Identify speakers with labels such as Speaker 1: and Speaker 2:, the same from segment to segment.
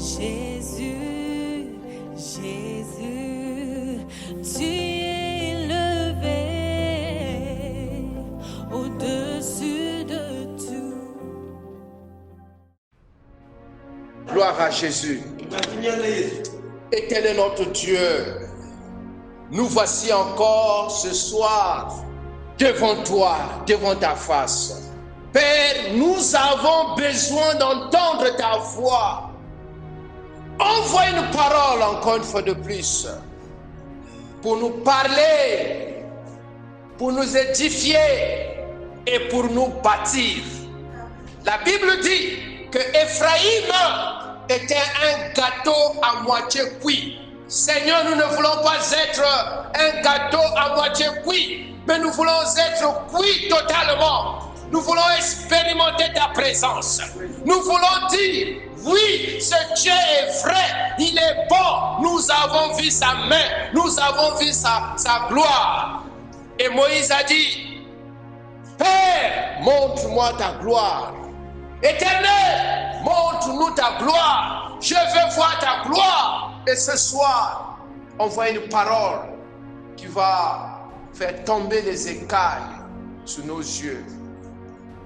Speaker 1: Jésus, Jésus, tu es élevé au-dessus de tout.
Speaker 2: Gloire à Jésus. Éternel notre Dieu, nous voici encore ce soir devant toi, devant ta face. Père, nous avons besoin d'entendre ta voix. Envoie une parole encore une fois de plus pour nous parler, pour nous édifier et pour nous bâtir. La Bible dit que Ephraïm était un gâteau à moitié cuit. Seigneur, nous ne voulons pas être un gâteau à moitié cuit, mais nous voulons être cuits totalement. Nous voulons expérimenter ta présence. Nous voulons dire, oui, ce Dieu est vrai, il est bon. Nous avons vu sa main, nous avons vu sa gloire. Et Moïse a dit, Père, montre-moi ta gloire. Éternel, montre-nous ta gloire. Je veux voir ta gloire. Et ce soir, on voit une parole qui va faire tomber les écailles sur nos yeux.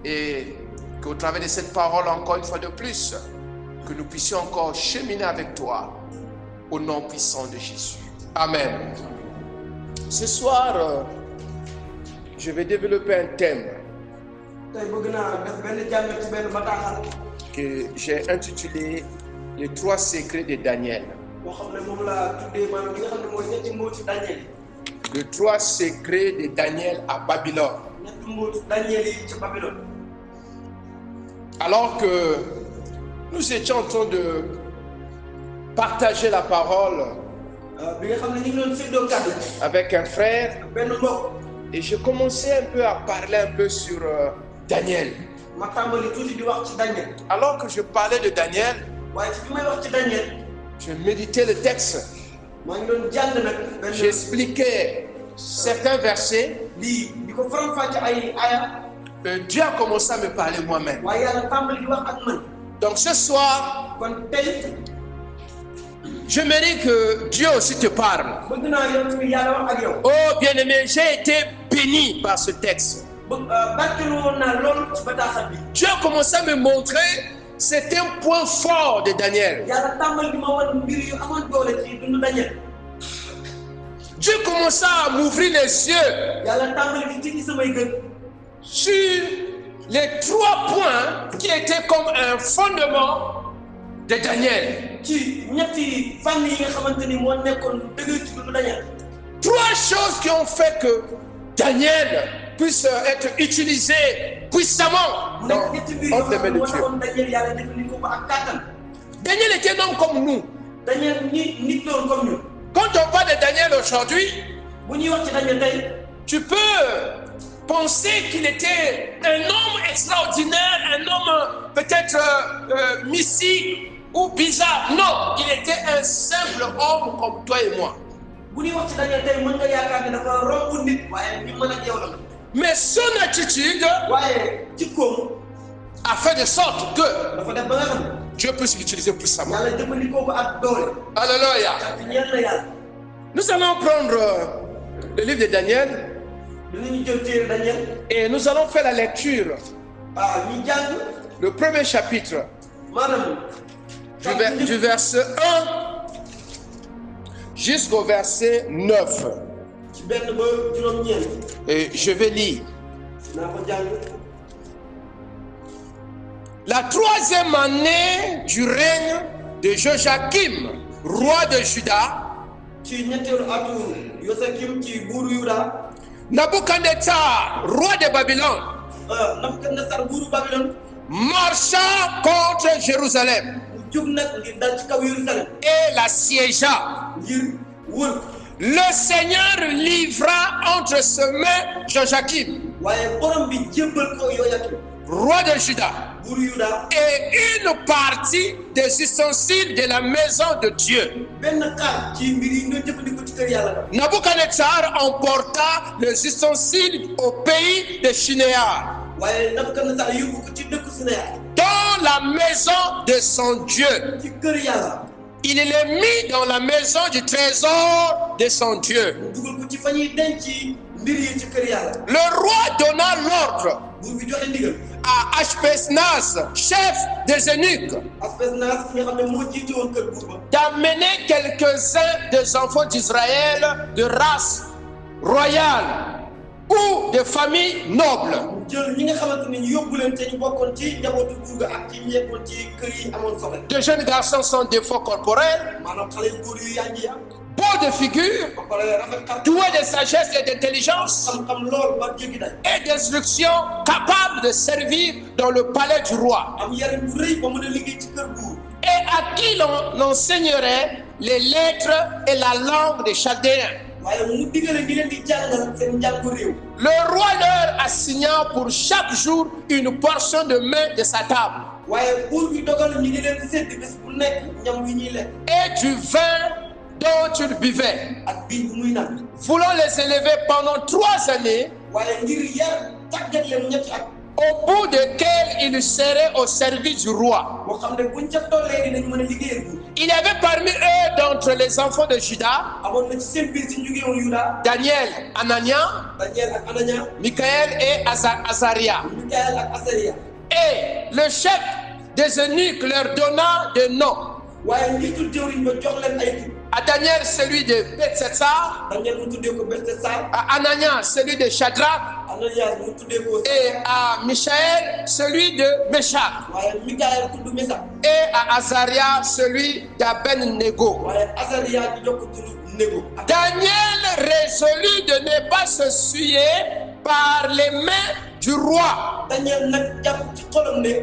Speaker 2: Et qu'au travers de cette parole, encore une fois de plus, que nous puissions encore cheminer avec toi au nom puissant de Jésus. Amen. Ce soir, je vais développer un thème que j'ai intitulé Les 3 secrets de Daniel. Les 3 secrets de Daniel à Babylone. Alors que nous étions en train de partager la parole avec un frère, et je commençais un peu à parler un peu sur Daniel. Alors que je parlais de Daniel, je méditais le texte. J'expliquais certains versets. Dieu a commencé à me parler moi-même. Donc ce soir, j'aimerais que Dieu aussi te parle. Oh bien-aimé, j'ai été béni par ce texte. Dieu a commencé à me montrer, c'est un point fort de Daniel. Dieu commença à m'ouvrir les yeux sur les 3 points qui étaient comme un fondement de Daniel. 3 choses qui ont fait que Daniel puisse être utilisé puissamment entre les mains de Dieu. Daniel était un homme comme nous. Quand on parle de Daniel aujourd'hui, tu peux penser qu'il était un homme extraordinaire, un homme peut-être mystique ou bizarre. Non, il était un simple homme comme toi et moi. Mais son attitude a fait de sorte que Dieu puisse l'utiliser puissamment. Alléluia. Nous allons prendre le livre de Daniel et nous allons faire la lecture. Le premier chapitre du verset 1 jusqu'au verset 9. Et je vais lire. La 3e année du règne de Joachim, roi de Juda, Nabuchodonosor, roi de Babylone, marcha contre Jérusalem et l'assiégea. Le Seigneur livra entre ses mains Joachim, roi de Juda, et une partie des ustensiles de la maison de Dieu. Nabuchodonosor emporta les ustensiles au pays de Shinéar, dans dans la maison de son Dieu.
Speaker 3: ci kër yàlla
Speaker 2: Il est mis dans la maison du trésor de son Dieu.
Speaker 3: mu dugal ko ci fa ñuy denc mbir yi ci kër yàlla
Speaker 2: Le roi donna l'ordre
Speaker 3: buur bi joxe ndigal
Speaker 2: à Ashpenaz, chef des eunuques,
Speaker 3: Aspesnas ki nga xam ne moo jiite woon kër buur ba
Speaker 2: d'amener quelques-uns des enfants d'Israël de race royale ou de famille noble.
Speaker 3: jël ñi nga xamante ni ñu yóbbu leen te ñu bokkoon ci njabootu buur ga ak ci ñi nekkoon ci kër yi amoon soxla
Speaker 2: De jeunes garçons sans défaut corporel,
Speaker 3: maanaam xale yu góor yu yànji yi am
Speaker 2: beaux de figure,
Speaker 3: ba pare rafet xam
Speaker 2: doués de sagesse et d'intelligence
Speaker 3: xam-xam lool ba jéggi day
Speaker 2: et d'instruction, capables de servir dans le palais du roi,
Speaker 3: am yaram bu rëy ba mën a liggéey ci kër buur
Speaker 2: et à qui l'on enseignerait les lettres et la langue des Chaldéens.
Speaker 3: waaye mu digale ñi leen di jàngal seen njàngu réew
Speaker 2: Le roi leur assigna pour chaque jour une portion de mets de sa table
Speaker 3: waaye buur bi dogal ñi di leen di sédd bés bu nekk ñam wi ñuy lekk
Speaker 2: et du vin dont ils buvaient,
Speaker 3: ak biir bu muy naan
Speaker 2: voulant les élever pendant 3 années,
Speaker 3: waaye ngir yar tàggat leen ñetti at
Speaker 2: au bout desquels ils seraient au service du roi.
Speaker 3: boo xam ne buñ ca tollee dinañ mën a liggéeyal buur
Speaker 2: Il y avait parmi eux, d'entre les enfants de Juda,
Speaker 3: amoon na ci seen biir si ñu jógee woon Yuda
Speaker 2: Daniel, Anania,
Speaker 3: Daniel ak Anania
Speaker 2: Michaël et Azaria.
Speaker 3: Mikaël ak Asaria
Speaker 2: Et le chef des eunuques leur donna des noms.
Speaker 3: waaye njiitu jëwriñ ba jox leen ay tur
Speaker 2: À Daniel, celui de Bethsetsar,
Speaker 3: Daniel mu tuddee ko Beltesar
Speaker 2: à Anania, celui de Shadrach,
Speaker 3: Ananias mu tuddee ko
Speaker 2: et à Michaël, celui de Meshach,
Speaker 3: waaye Mikaël tudd Mesak
Speaker 2: et à Azaria, celui d'Abednego.
Speaker 3: waaye Asaria di jox ko turu Négo
Speaker 2: Daniel résolut de ne pas se souiller par les mains du roi
Speaker 3: Daniel nag jàpp ci xolam ne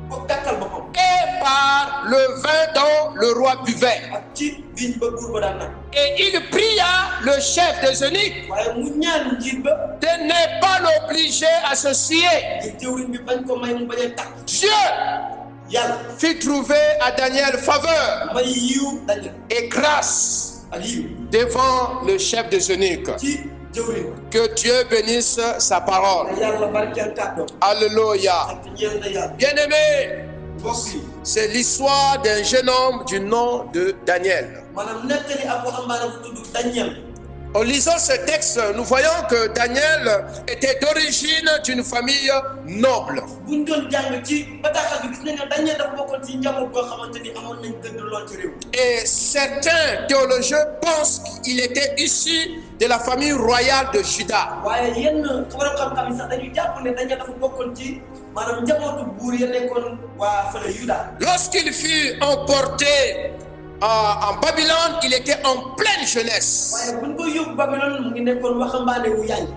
Speaker 3: ko gàkkal boppam
Speaker 2: et par le vin dont le roi buvait.
Speaker 3: ak ci biñ ba buur ba daan naan
Speaker 2: Et il pria le chef des eunuques
Speaker 3: waaye mu ñaan njiit ba
Speaker 2: de ne pas l'obliger à se souiller.
Speaker 3: ngir jëwriñ bi bañ ko may mu bañ a takk
Speaker 2: Dieu
Speaker 3: yàlla
Speaker 2: fit trouver à Daniel faveur
Speaker 3: may yiw Daniel
Speaker 2: et grâce
Speaker 3: ak yiw
Speaker 2: devant le chef des eunuques.
Speaker 3: ci jëwriñ ba
Speaker 2: Que Dieu bénisse sa parole.
Speaker 3: te yàlla barkeel kàddoom
Speaker 2: Alléluia.
Speaker 3: ak ñeel na yàlla
Speaker 2: Bien-aimés,
Speaker 3: mbokk yi
Speaker 2: c'est l'histoire d'un jeune homme du nom de Daniel.
Speaker 3: maanaam nettali ab waxambaane bu tudd Daniel
Speaker 2: En lisant ce texte, nous voyons que Daniel était d'origine d'une famille noble.
Speaker 3: buñ doon jàng ci bataaxal bi gis nañ ne Daniel dafa bokkoon ci njaboot boo xamante ni amoon nañ gëdd lool ci réew
Speaker 2: Et certains théologiens pensent qu'il était issu de la famille royale de Juda.
Speaker 3: waaye yenn borom xam-xam yi sax dañuy jàpp ne Daniel dafa bokkoon ci maanaam njabootu buur ya nekkoon waa fële Yuda
Speaker 2: Lorsqu'il fut emporté en Babylone, il était en pleine jeunesse.
Speaker 3: waaye buñ ko yóbbu Babylone mu ngi nekkoon waxambaane wu yànj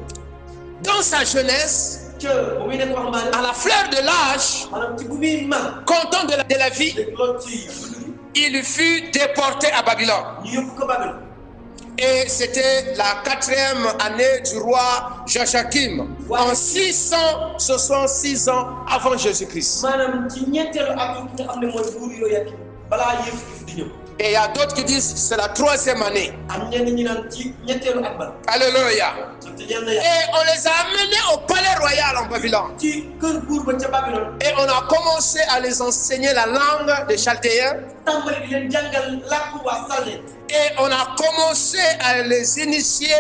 Speaker 2: Dans sa jeunesse,
Speaker 3: ca bu muy nekk waxambaane
Speaker 2: à la fleur de l'âge,
Speaker 3: maanaam ci bu muy mag
Speaker 2: content de la vie,
Speaker 3: léegi loolu ci dund
Speaker 2: il fut déporté à Babylone.
Speaker 3: ñu yóbbu ko Babylone
Speaker 2: Et c'était la 4e année du roi Joachim, en 666 ans avant Jésus-Christ.
Speaker 3: maanaam ci ñeenteelu at ki nga xam ne mooy buur yooyu ak balaa Yeesu di ñëw
Speaker 2: Et il y a d'autres qui disent que c'est la 3e année.
Speaker 3: am ñenn ñi naan ci ñetteelu at ba
Speaker 2: Alléluia.
Speaker 3: sant ñeel na yàlla
Speaker 2: Et on les a amenés au palais royal en Babylone.
Speaker 3: ci kër buur ba ca Babylone
Speaker 2: Et on a commencé à les enseigner la langue des Chaldéens.
Speaker 3: tàmbali di leen jàngal làkku waa Salé
Speaker 2: Et on a commencé à les initier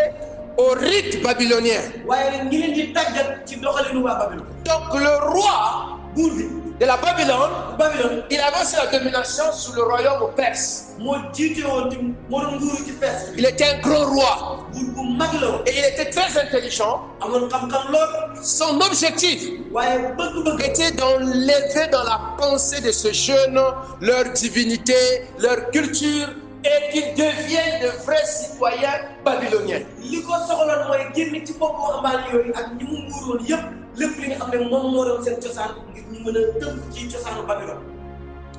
Speaker 2: au rite babylonien.
Speaker 3: waaye nag ñi leen di tàggat ci doxalinu waa Babylone
Speaker 2: Donc le roi
Speaker 3: buur bi
Speaker 2: de la Babylone,
Speaker 3: Babylone
Speaker 2: il avait aussi la domination sur le royaume perse.
Speaker 3: moo jiite woon ci moo doon nguuru ci Perse bi
Speaker 2: Il était un grand roi.
Speaker 3: buur bu mag la woon
Speaker 2: Et il était très intelligent.
Speaker 3: amoon xam-xam lool
Speaker 2: Son objectif
Speaker 3: waaye bëgg-bëgg
Speaker 2: était d'enlever dans la pensée de ce jeune leur divinité, leur culture, et qu'ils deviennent de vrais citoyens babyloniens.
Speaker 3: li ko soxaloon mooy génn ci bopp waxambaane yooyu ak ñi mu nguuroon yëpp lépp li nga xam ne moom moo doon seen cosaan ngir ñu mën a tënk ci cosaanu Babylone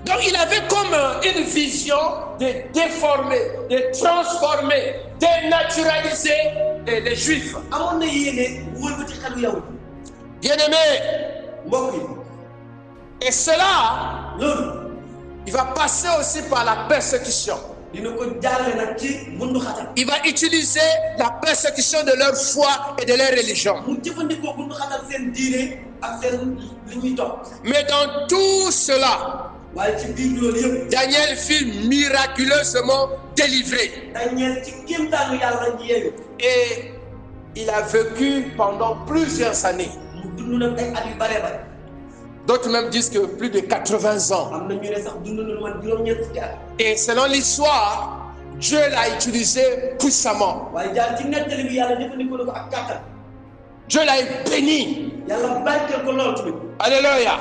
Speaker 2: Donc il avait comme une vision de déformer, de transformer, de naturaliser les Juifs.
Speaker 3: amoon na yéene wëlbati xelu yow
Speaker 2: Bien-aimés,
Speaker 3: mbokk yi
Speaker 2: et cela,
Speaker 3: loolu
Speaker 2: il va passer aussi par la persécution.
Speaker 3: dina ko jaarale nag ci bundu xatal
Speaker 2: Il va utiliser la persécution de leur foi et de leur religion.
Speaker 3: mu jëfandikoo bundu xatal seen diine ak seen li ñuy topp
Speaker 2: Mais dans tout cela,
Speaker 3: waaye ci biir loolu yëpp
Speaker 2: Daniel fut miraculeusement délivré.
Speaker 3: Daniel ci kéemtaanu yàlla ñi yeeyu
Speaker 2: Et il a vécu pendant plusieurs années.
Speaker 3: mu dund na ay at yu bare bare
Speaker 2: D'autres même disent que plus de 80 ans.
Speaker 3: am na ñu ne sax dund na lu man juróom-ñeent fukki at
Speaker 2: Et selon l'histoire, Dieu l'a utilisé puissamment.
Speaker 3: waaye jaar ci nettali bi yàlla jëfandikoo na ko ak kàttan
Speaker 2: Dieu l'a béni.
Speaker 3: yàlla barkeel ko lool tamit
Speaker 2: Alléluia.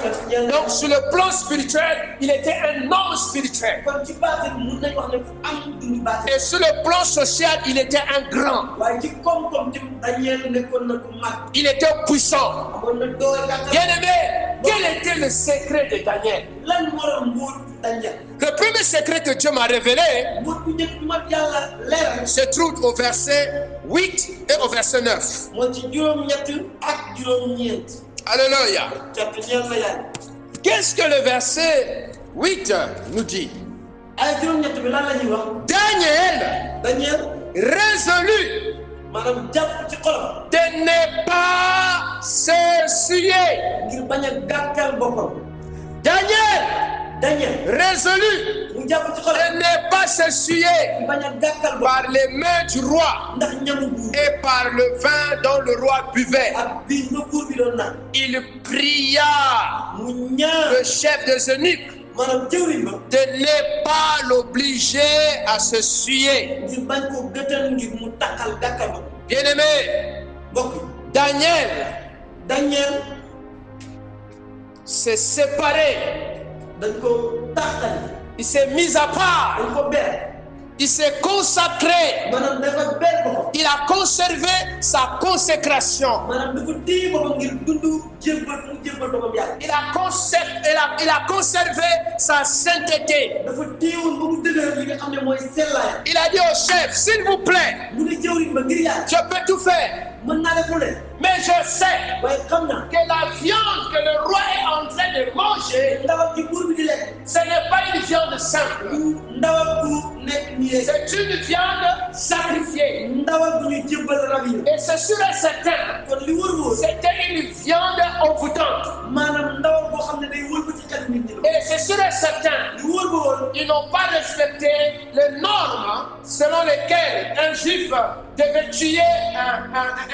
Speaker 2: Donc sur le plan spirituel, il était un homme spirituel.
Speaker 3: kon ci baatin mun nañ wax ne ku am dund baatin
Speaker 2: Et sur le plan social, il était un grand.
Speaker 3: waaye ci koom-koom tamit Daniel nekkoon na ku mag
Speaker 2: Il était puissant.
Speaker 3: amoon na doole kàttan
Speaker 2: Bien-aimé, quel était le secret de Daniel?
Speaker 3: lan moo doon mbóot Daniel
Speaker 2: Le premier secret que Dieu m'a révélé
Speaker 3: mbóot bu njëkk bi ma yàlla leeral
Speaker 2: se trouve au verset 8 et au verset 9.
Speaker 3: moo ci juróom-ñett ak juróom-ñeent
Speaker 2: Alléluia.
Speaker 3: cant ñeel na yàlla
Speaker 2: Qu'est-ce que le verset 8 nous dit?
Speaker 3: ay juróom-ñett bi lan la ñuy wax
Speaker 2: Daniel
Speaker 3: Daniel
Speaker 2: résolut
Speaker 3: maanaam jàpp ci xolam
Speaker 2: de ne pas se souiller.
Speaker 3: ngir bañ a gàkkal boppam
Speaker 2: Daniel résolut
Speaker 3: mu jàpp ci xolam
Speaker 2: de ne pas se souiller
Speaker 3: ngir bañ a gàkkal boppam
Speaker 2: par les mains du roi
Speaker 3: ndax ñamu buur
Speaker 2: et par le vin dont le roi buvait.
Speaker 3: ak biir ba buur bi doon naan
Speaker 2: Il pria
Speaker 3: mu ñaan
Speaker 2: le chef des eunuques
Speaker 3: maanaam jëwriñ ba
Speaker 2: de ne pas l'obliger à se souiller.
Speaker 3: ngir bañ ko gëtal ngir mu takkal gàkkal ba
Speaker 2: Bien-aimé,
Speaker 3: mbokk yi
Speaker 2: Daniel s'est séparé,
Speaker 3: dañ ko tàqali
Speaker 2: il s'est mis à part,
Speaker 3: dañ ko ber
Speaker 2: il s'est consacré,
Speaker 3: maanaam dafa ber boppam
Speaker 2: il a conservé sa consécration.
Speaker 3: maanaam dafa téye boppam ngir dund jébbal mu jébbal boppam yàlla
Speaker 2: Il a conservé sa sainteté.
Speaker 3: dafa téyewoon ba mu dëgër li nga xam ne mooy sellaayam
Speaker 2: Il a dit au chef, s'il vous plaît,
Speaker 3: mu ne jëwriñ ba ngir yàlla
Speaker 2: je peux tout faire,
Speaker 3: mën naa def lu ne
Speaker 2: mais je sais
Speaker 3: waaye xam naa
Speaker 2: que la viande que le roi est en train de manger,
Speaker 3: ndawal gi buur bi di lekk
Speaker 2: ce n'est pas une viande simple.
Speaker 3: du ndawal bu nekk nii rek
Speaker 2: C'est une viande sacrifiée.
Speaker 3: ndawal bu ñuy jébbal rab yi
Speaker 2: Et c'est sûr et certain,
Speaker 3: kon li wër-wër
Speaker 2: c'était une viande envoûtante.
Speaker 3: maanaam ndawal boo xam ne day wër ba ci xel nit ñi la
Speaker 2: Et c'est sûr et certain,
Speaker 3: li wër-wër
Speaker 2: ils n'ont pas respecté les normes selon lesquelles un juif devait tuer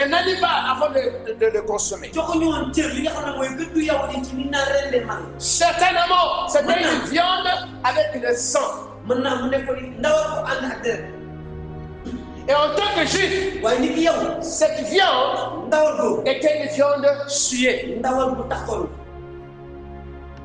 Speaker 2: un animal avant de le consommer.
Speaker 3: joxuñu woon cër li nga xam ne mooy gëddu yow di ci ni naa rendee man
Speaker 2: Certainement, c'était une viande avec le sang.
Speaker 3: mën naa mu nekk ni ndawal bu ànd ak deret
Speaker 2: Et en tant que juif,
Speaker 3: waaye nit ki yow
Speaker 2: cette viande
Speaker 3: ndawal boobu
Speaker 2: était une viande suée.
Speaker 3: ndawal bu taxoon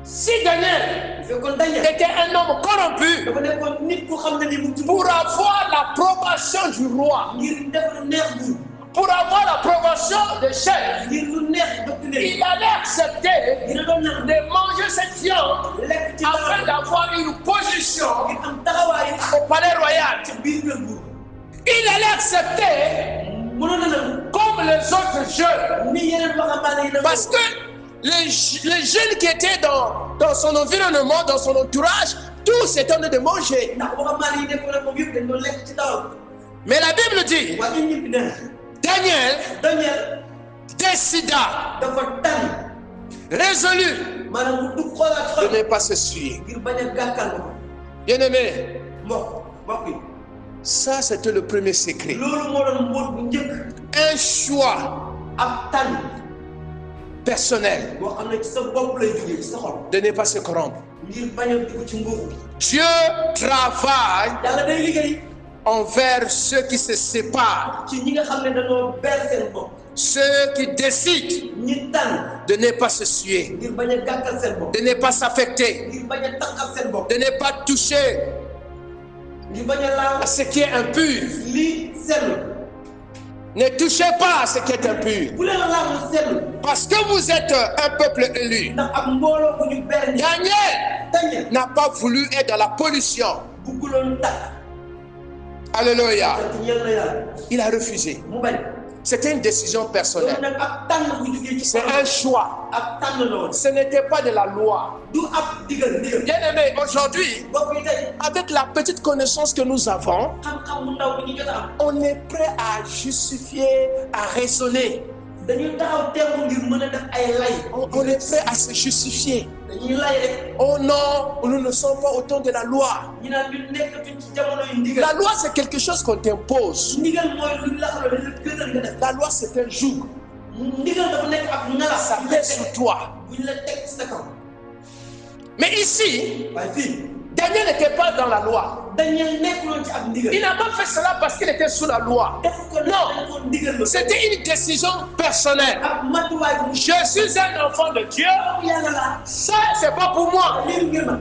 Speaker 2: Si Daniel
Speaker 3: bu fekkoon Daniel
Speaker 2: était un homme corrompu,
Speaker 3: dafa nekkoon nit ku xam ne ni mu tudd
Speaker 2: pour avoir l'approbation du roi,
Speaker 3: ngir def lu neex buur
Speaker 2: pour avoir l'approbation des chefs,
Speaker 3: ngir lu neex doctrine
Speaker 2: il allait accepter
Speaker 3: dina doon naan
Speaker 2: de manger cette viande
Speaker 3: lekk ci
Speaker 2: afin
Speaker 3: ndawal
Speaker 2: d'avoir une position
Speaker 3: ngir am taxawaay
Speaker 2: au palais royal.
Speaker 3: ci biir kër buur
Speaker 2: Il allait accepter
Speaker 3: mënoon na nangu
Speaker 2: comme les autres jeunes,
Speaker 3: ni yeneen waxambaane yi
Speaker 2: parce que les jeunes qui étaient dans son environnement, dans son entourage, tous étaient en train de manger.
Speaker 3: ndax waxambaane yi nekkoon ak moom yëpp dañ doon lekk ci ndawal
Speaker 2: Mais la Bible dit,
Speaker 3: waaye ñun ñëpp ne Daniel
Speaker 2: décida,
Speaker 3: dafa tànn
Speaker 2: résolu
Speaker 3: maanaam mu dugg xoolaat
Speaker 2: de
Speaker 3: xol
Speaker 2: ne pas se souiller.
Speaker 3: ngir bañ a gàkkal ko
Speaker 2: Bien-aimé,
Speaker 3: mbokk yi
Speaker 2: ça c'était le premier secret.
Speaker 3: loolu moo doon mbóot bu njëkk
Speaker 2: Un choix
Speaker 3: ab tànn
Speaker 2: personnel
Speaker 3: boo xam ne ci sa bopp lay jógee ci sa xol
Speaker 2: de ne pas se corrompre.
Speaker 3: ngir bañ a dugg ci nguur
Speaker 2: Dieu travaille
Speaker 3: yàlla day liggéey
Speaker 2: envers ceux qui se séparent,
Speaker 3: ci ñi nga xam ne dañoo ber seen bopp
Speaker 2: ceux qui décident
Speaker 3: ñi tànn
Speaker 2: de ne pas se souiller,
Speaker 3: ngir bañ a gàkkal seen bopp
Speaker 2: de ne pas s'affecter,
Speaker 3: ngir bañ a takkal seen bopp
Speaker 2: de ne pas toucher
Speaker 3: ngir bañ a laal
Speaker 2: à ce qui est impur.
Speaker 3: lii sell
Speaker 2: Ne touchez pas à ce qui est impur.
Speaker 3: bu leen laal lu sell
Speaker 2: Parce que vous êtes un peuple élu.
Speaker 3: ndax ab mbooloo bu ñu ber ñi
Speaker 2: Daniel n'a pas voulu être dans la pollution.
Speaker 3: bugguloon takk
Speaker 2: Alléluia.
Speaker 3: sant ñeel na yàlla
Speaker 2: Il a refusé.
Speaker 3: mu bañ
Speaker 2: C'était une décision
Speaker 3: loolu
Speaker 2: personnelle.
Speaker 3: nag ab tànn bu jógee ci
Speaker 2: C'est un choix.
Speaker 3: ab tànn la woon
Speaker 2: Ce n'était pas de la loi.
Speaker 3: du ab ndigal
Speaker 2: Bien-aimé, aujourd'hui,
Speaker 3: bopp yi tey
Speaker 2: avec la petite connaissance que nous avons,
Speaker 3: xam-xam bu ndaw bi ñu jot a am
Speaker 2: on est prêt à justifier, à raisonner.
Speaker 3: dañu taxaw teewul ngir mën a def ay lay.
Speaker 2: On est prêt à se justifier.
Speaker 3: dañuy lay rek.
Speaker 2: Oh non, nous ne sommes pas au temps de la loi.
Speaker 3: ñu naan ñu nekkatuñ ci jamono yu ndigal.
Speaker 2: La loi, c'est quelque chose qu'on t'impose.
Speaker 3: ndigal mooy lu la xam ne dañ la gënal nga def.
Speaker 2: La loi, c'est un joug.
Speaker 3: ndigal dafa nekk ak ngalas.
Speaker 2: Ça pèse sur toi.
Speaker 3: bu ñu la teg ci sa kaw.
Speaker 2: Mais ici,
Speaker 3: waaye fii.
Speaker 2: Daniel n'était pas dans la loi.
Speaker 3: Daniel nekkuloon ci ab ndigal.
Speaker 2: Il n'a pas fait cela parce qu'il était sous la loi.
Speaker 3: def ko
Speaker 2: Non,
Speaker 3: ndigal la.
Speaker 2: c'était une décision personnelle.
Speaker 3: ak matuwaay bu.
Speaker 2: Je suis un enfant de Dieu.
Speaker 3: yàlla la.
Speaker 2: Ça, c'est pas pour moi.
Speaker 3: lii ngir man.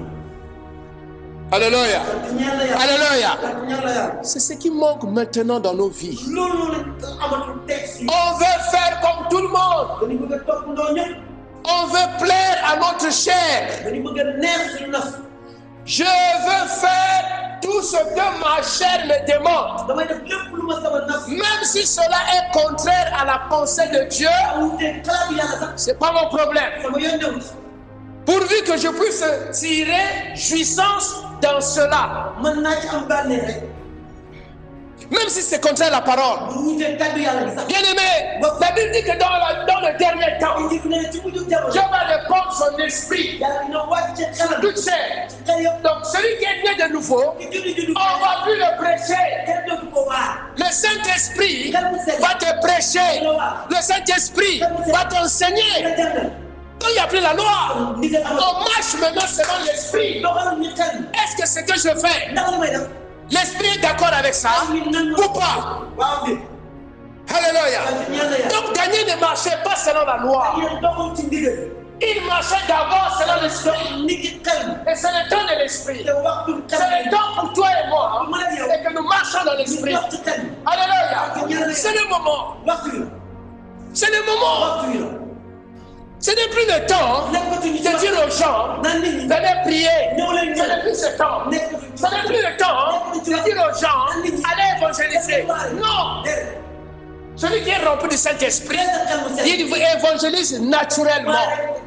Speaker 2: Alléluia.
Speaker 3: ñaan la yàlla.
Speaker 2: Alléluia.
Speaker 3: ñaan la yàlla.
Speaker 2: C'est ce qui manque maintenant dans nos vies.
Speaker 3: loolu noonu amatul texte yi.
Speaker 2: On veut faire comme tout le monde.
Speaker 3: dañu bëgg a toppandoo ñëpp.
Speaker 2: On veut plaire à notre chair.
Speaker 3: dañu bëgg a neex suñu naf.
Speaker 2: Je veux faire tout ce que ma chair me demande.
Speaker 3: damay def lépp lu ma sama naf.
Speaker 2: Même si cela est contraire à la pensée de Dieu,
Speaker 3: wuute xalaat yàlla sax.
Speaker 2: c'est pas mon problème.
Speaker 3: sama yoon newul.
Speaker 2: Pourvu que je puisse tirer jouissance dans cela.
Speaker 3: mën naa ci am bànneex rek.
Speaker 2: Même si c'est contraire à la parole.
Speaker 3: bu wuutee kàddu yàlla bi sax.
Speaker 2: Bien aimé, la Bible dit que dans le dernier temps,
Speaker 3: njëkk na ne ci mujj jamono.
Speaker 2: Dieu va répandre son esprit
Speaker 3: yàlla dina wàcc ci xelam.
Speaker 2: toute chair.
Speaker 3: xel yëpp.
Speaker 2: Donc celui qui est né de nouveau,
Speaker 3: ki juddu.
Speaker 2: on va plus le prêcher.
Speaker 3: kenn dootu ko waar.
Speaker 2: Le Saint-Esprit va te prêcher. Le Saint-Esprit va t'enseigner.
Speaker 3: nga jàngal.
Speaker 2: Quand il n'y a plus la loi,
Speaker 3: ndigal
Speaker 2: on
Speaker 3: amatul.
Speaker 2: marche maintenant selon l'Esprit.
Speaker 3: doxal ñu xel.
Speaker 2: Est-ce que ce que je fais,
Speaker 3: ndax li may def.
Speaker 2: l'Esprit est d'accord avec ça ou pas?
Speaker 3: waaw bi.
Speaker 2: Alléluia.
Speaker 3: ñaan la yàlla.
Speaker 2: Donc Daniel ne marchait pas selon la loi.
Speaker 3: yéen doxul ci ndigal.
Speaker 2: Il marchait d'abord selon l'Esprit.
Speaker 3: niki xel.
Speaker 2: Et c'est le temps de l'Esprit.
Speaker 3: te waxtu
Speaker 2: C'est
Speaker 3: xel.
Speaker 2: le temps pour toi et moi et que nous marchons dans l'Esprit.
Speaker 3: wax ci xel.
Speaker 2: Alléluia. C'est le moment.
Speaker 3: waxtu yi.
Speaker 2: C'est le moment.
Speaker 3: waxtu yi la.
Speaker 2: Ce n'est plus le temps
Speaker 3: nekkatuñu ci
Speaker 2: de dire aux gens
Speaker 3: naan nit ñi.
Speaker 2: d'aller prier.
Speaker 3: ñëw leen
Speaker 2: Ce n'est plus ce temps.
Speaker 3: nekkatuñu ci.
Speaker 2: Ce n'est plus le temps de dire aux gens allez évangéliser. Non. Celui qui est rempli du Saint-Esprit, il évangélise naturellement.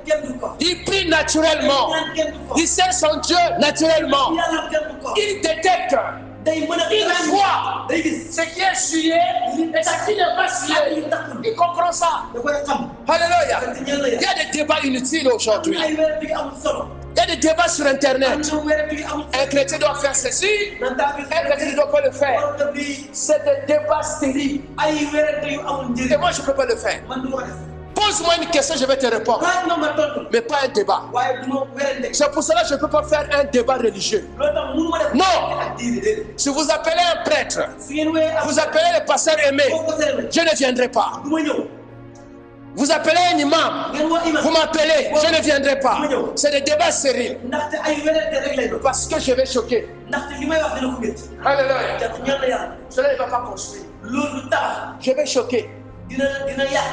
Speaker 3: kenn du ko.
Speaker 2: Il prie naturellement.
Speaker 3: kenn du ko.
Speaker 2: Il sert son Dieu naturellement.
Speaker 3: yàlla kenn du ko.
Speaker 2: Il détecte.
Speaker 3: day mën a.
Speaker 2: Il voit
Speaker 3: day gis.
Speaker 2: ce qui est scié et ce qui n'est pas scié. Il comprend ça.
Speaker 3: da koy xam.
Speaker 2: Alléluia.
Speaker 3: ñaan la
Speaker 2: Il y
Speaker 3: yàlla.
Speaker 2: a des débats inutiles aujourd'hui.
Speaker 3: ay wérante yu amul solo.
Speaker 2: Il y a des débats sur
Speaker 3: am
Speaker 2: Internet.
Speaker 3: na wérante yu amul
Speaker 2: Un chrétien doit faire ceci,
Speaker 3: solo.
Speaker 2: un chrétien ne doit pas le faire.
Speaker 3: wante bi
Speaker 2: C'est des débats stériles.
Speaker 3: ay wérante yu amul
Speaker 2: Et
Speaker 3: njëriñ.
Speaker 2: moi, je ne peux pas le faire.
Speaker 3: man du ma def.
Speaker 2: Pose-moi une question, je vais te répondre.
Speaker 3: laaj ma ma tontu.
Speaker 2: Mais pas un débat.
Speaker 3: waaye du ma wérante.
Speaker 2: C'est pour cela que je ne peux pas faire un débat religieux.
Speaker 3: loolu tax mënu ma def.
Speaker 2: Non.
Speaker 3: ak diine déedéet.
Speaker 2: Si vous appelez un prêtre,
Speaker 3: su ngeen wéyee am.
Speaker 2: vous appelez le pasteur aimé,
Speaker 3: boo ko seetlee.
Speaker 2: je ne viendrai pas.
Speaker 3: du ma ñëw.
Speaker 2: Vous appelez un imam,
Speaker 3: ngeen woo imam.
Speaker 2: vous m'appelez, je ne viendrai pas. C'est des débats stériles.
Speaker 3: ndaxte ay wérante rek lay doon.
Speaker 2: Parce que je vais choquer.
Speaker 3: ndaxte li may wax dina ko métti.
Speaker 2: Alléluia.
Speaker 3: te ñaan la yàlla.
Speaker 2: Cela ne va pas construire.
Speaker 3: loolu du tabax.
Speaker 2: Je vais choquer.
Speaker 3: dina yàq.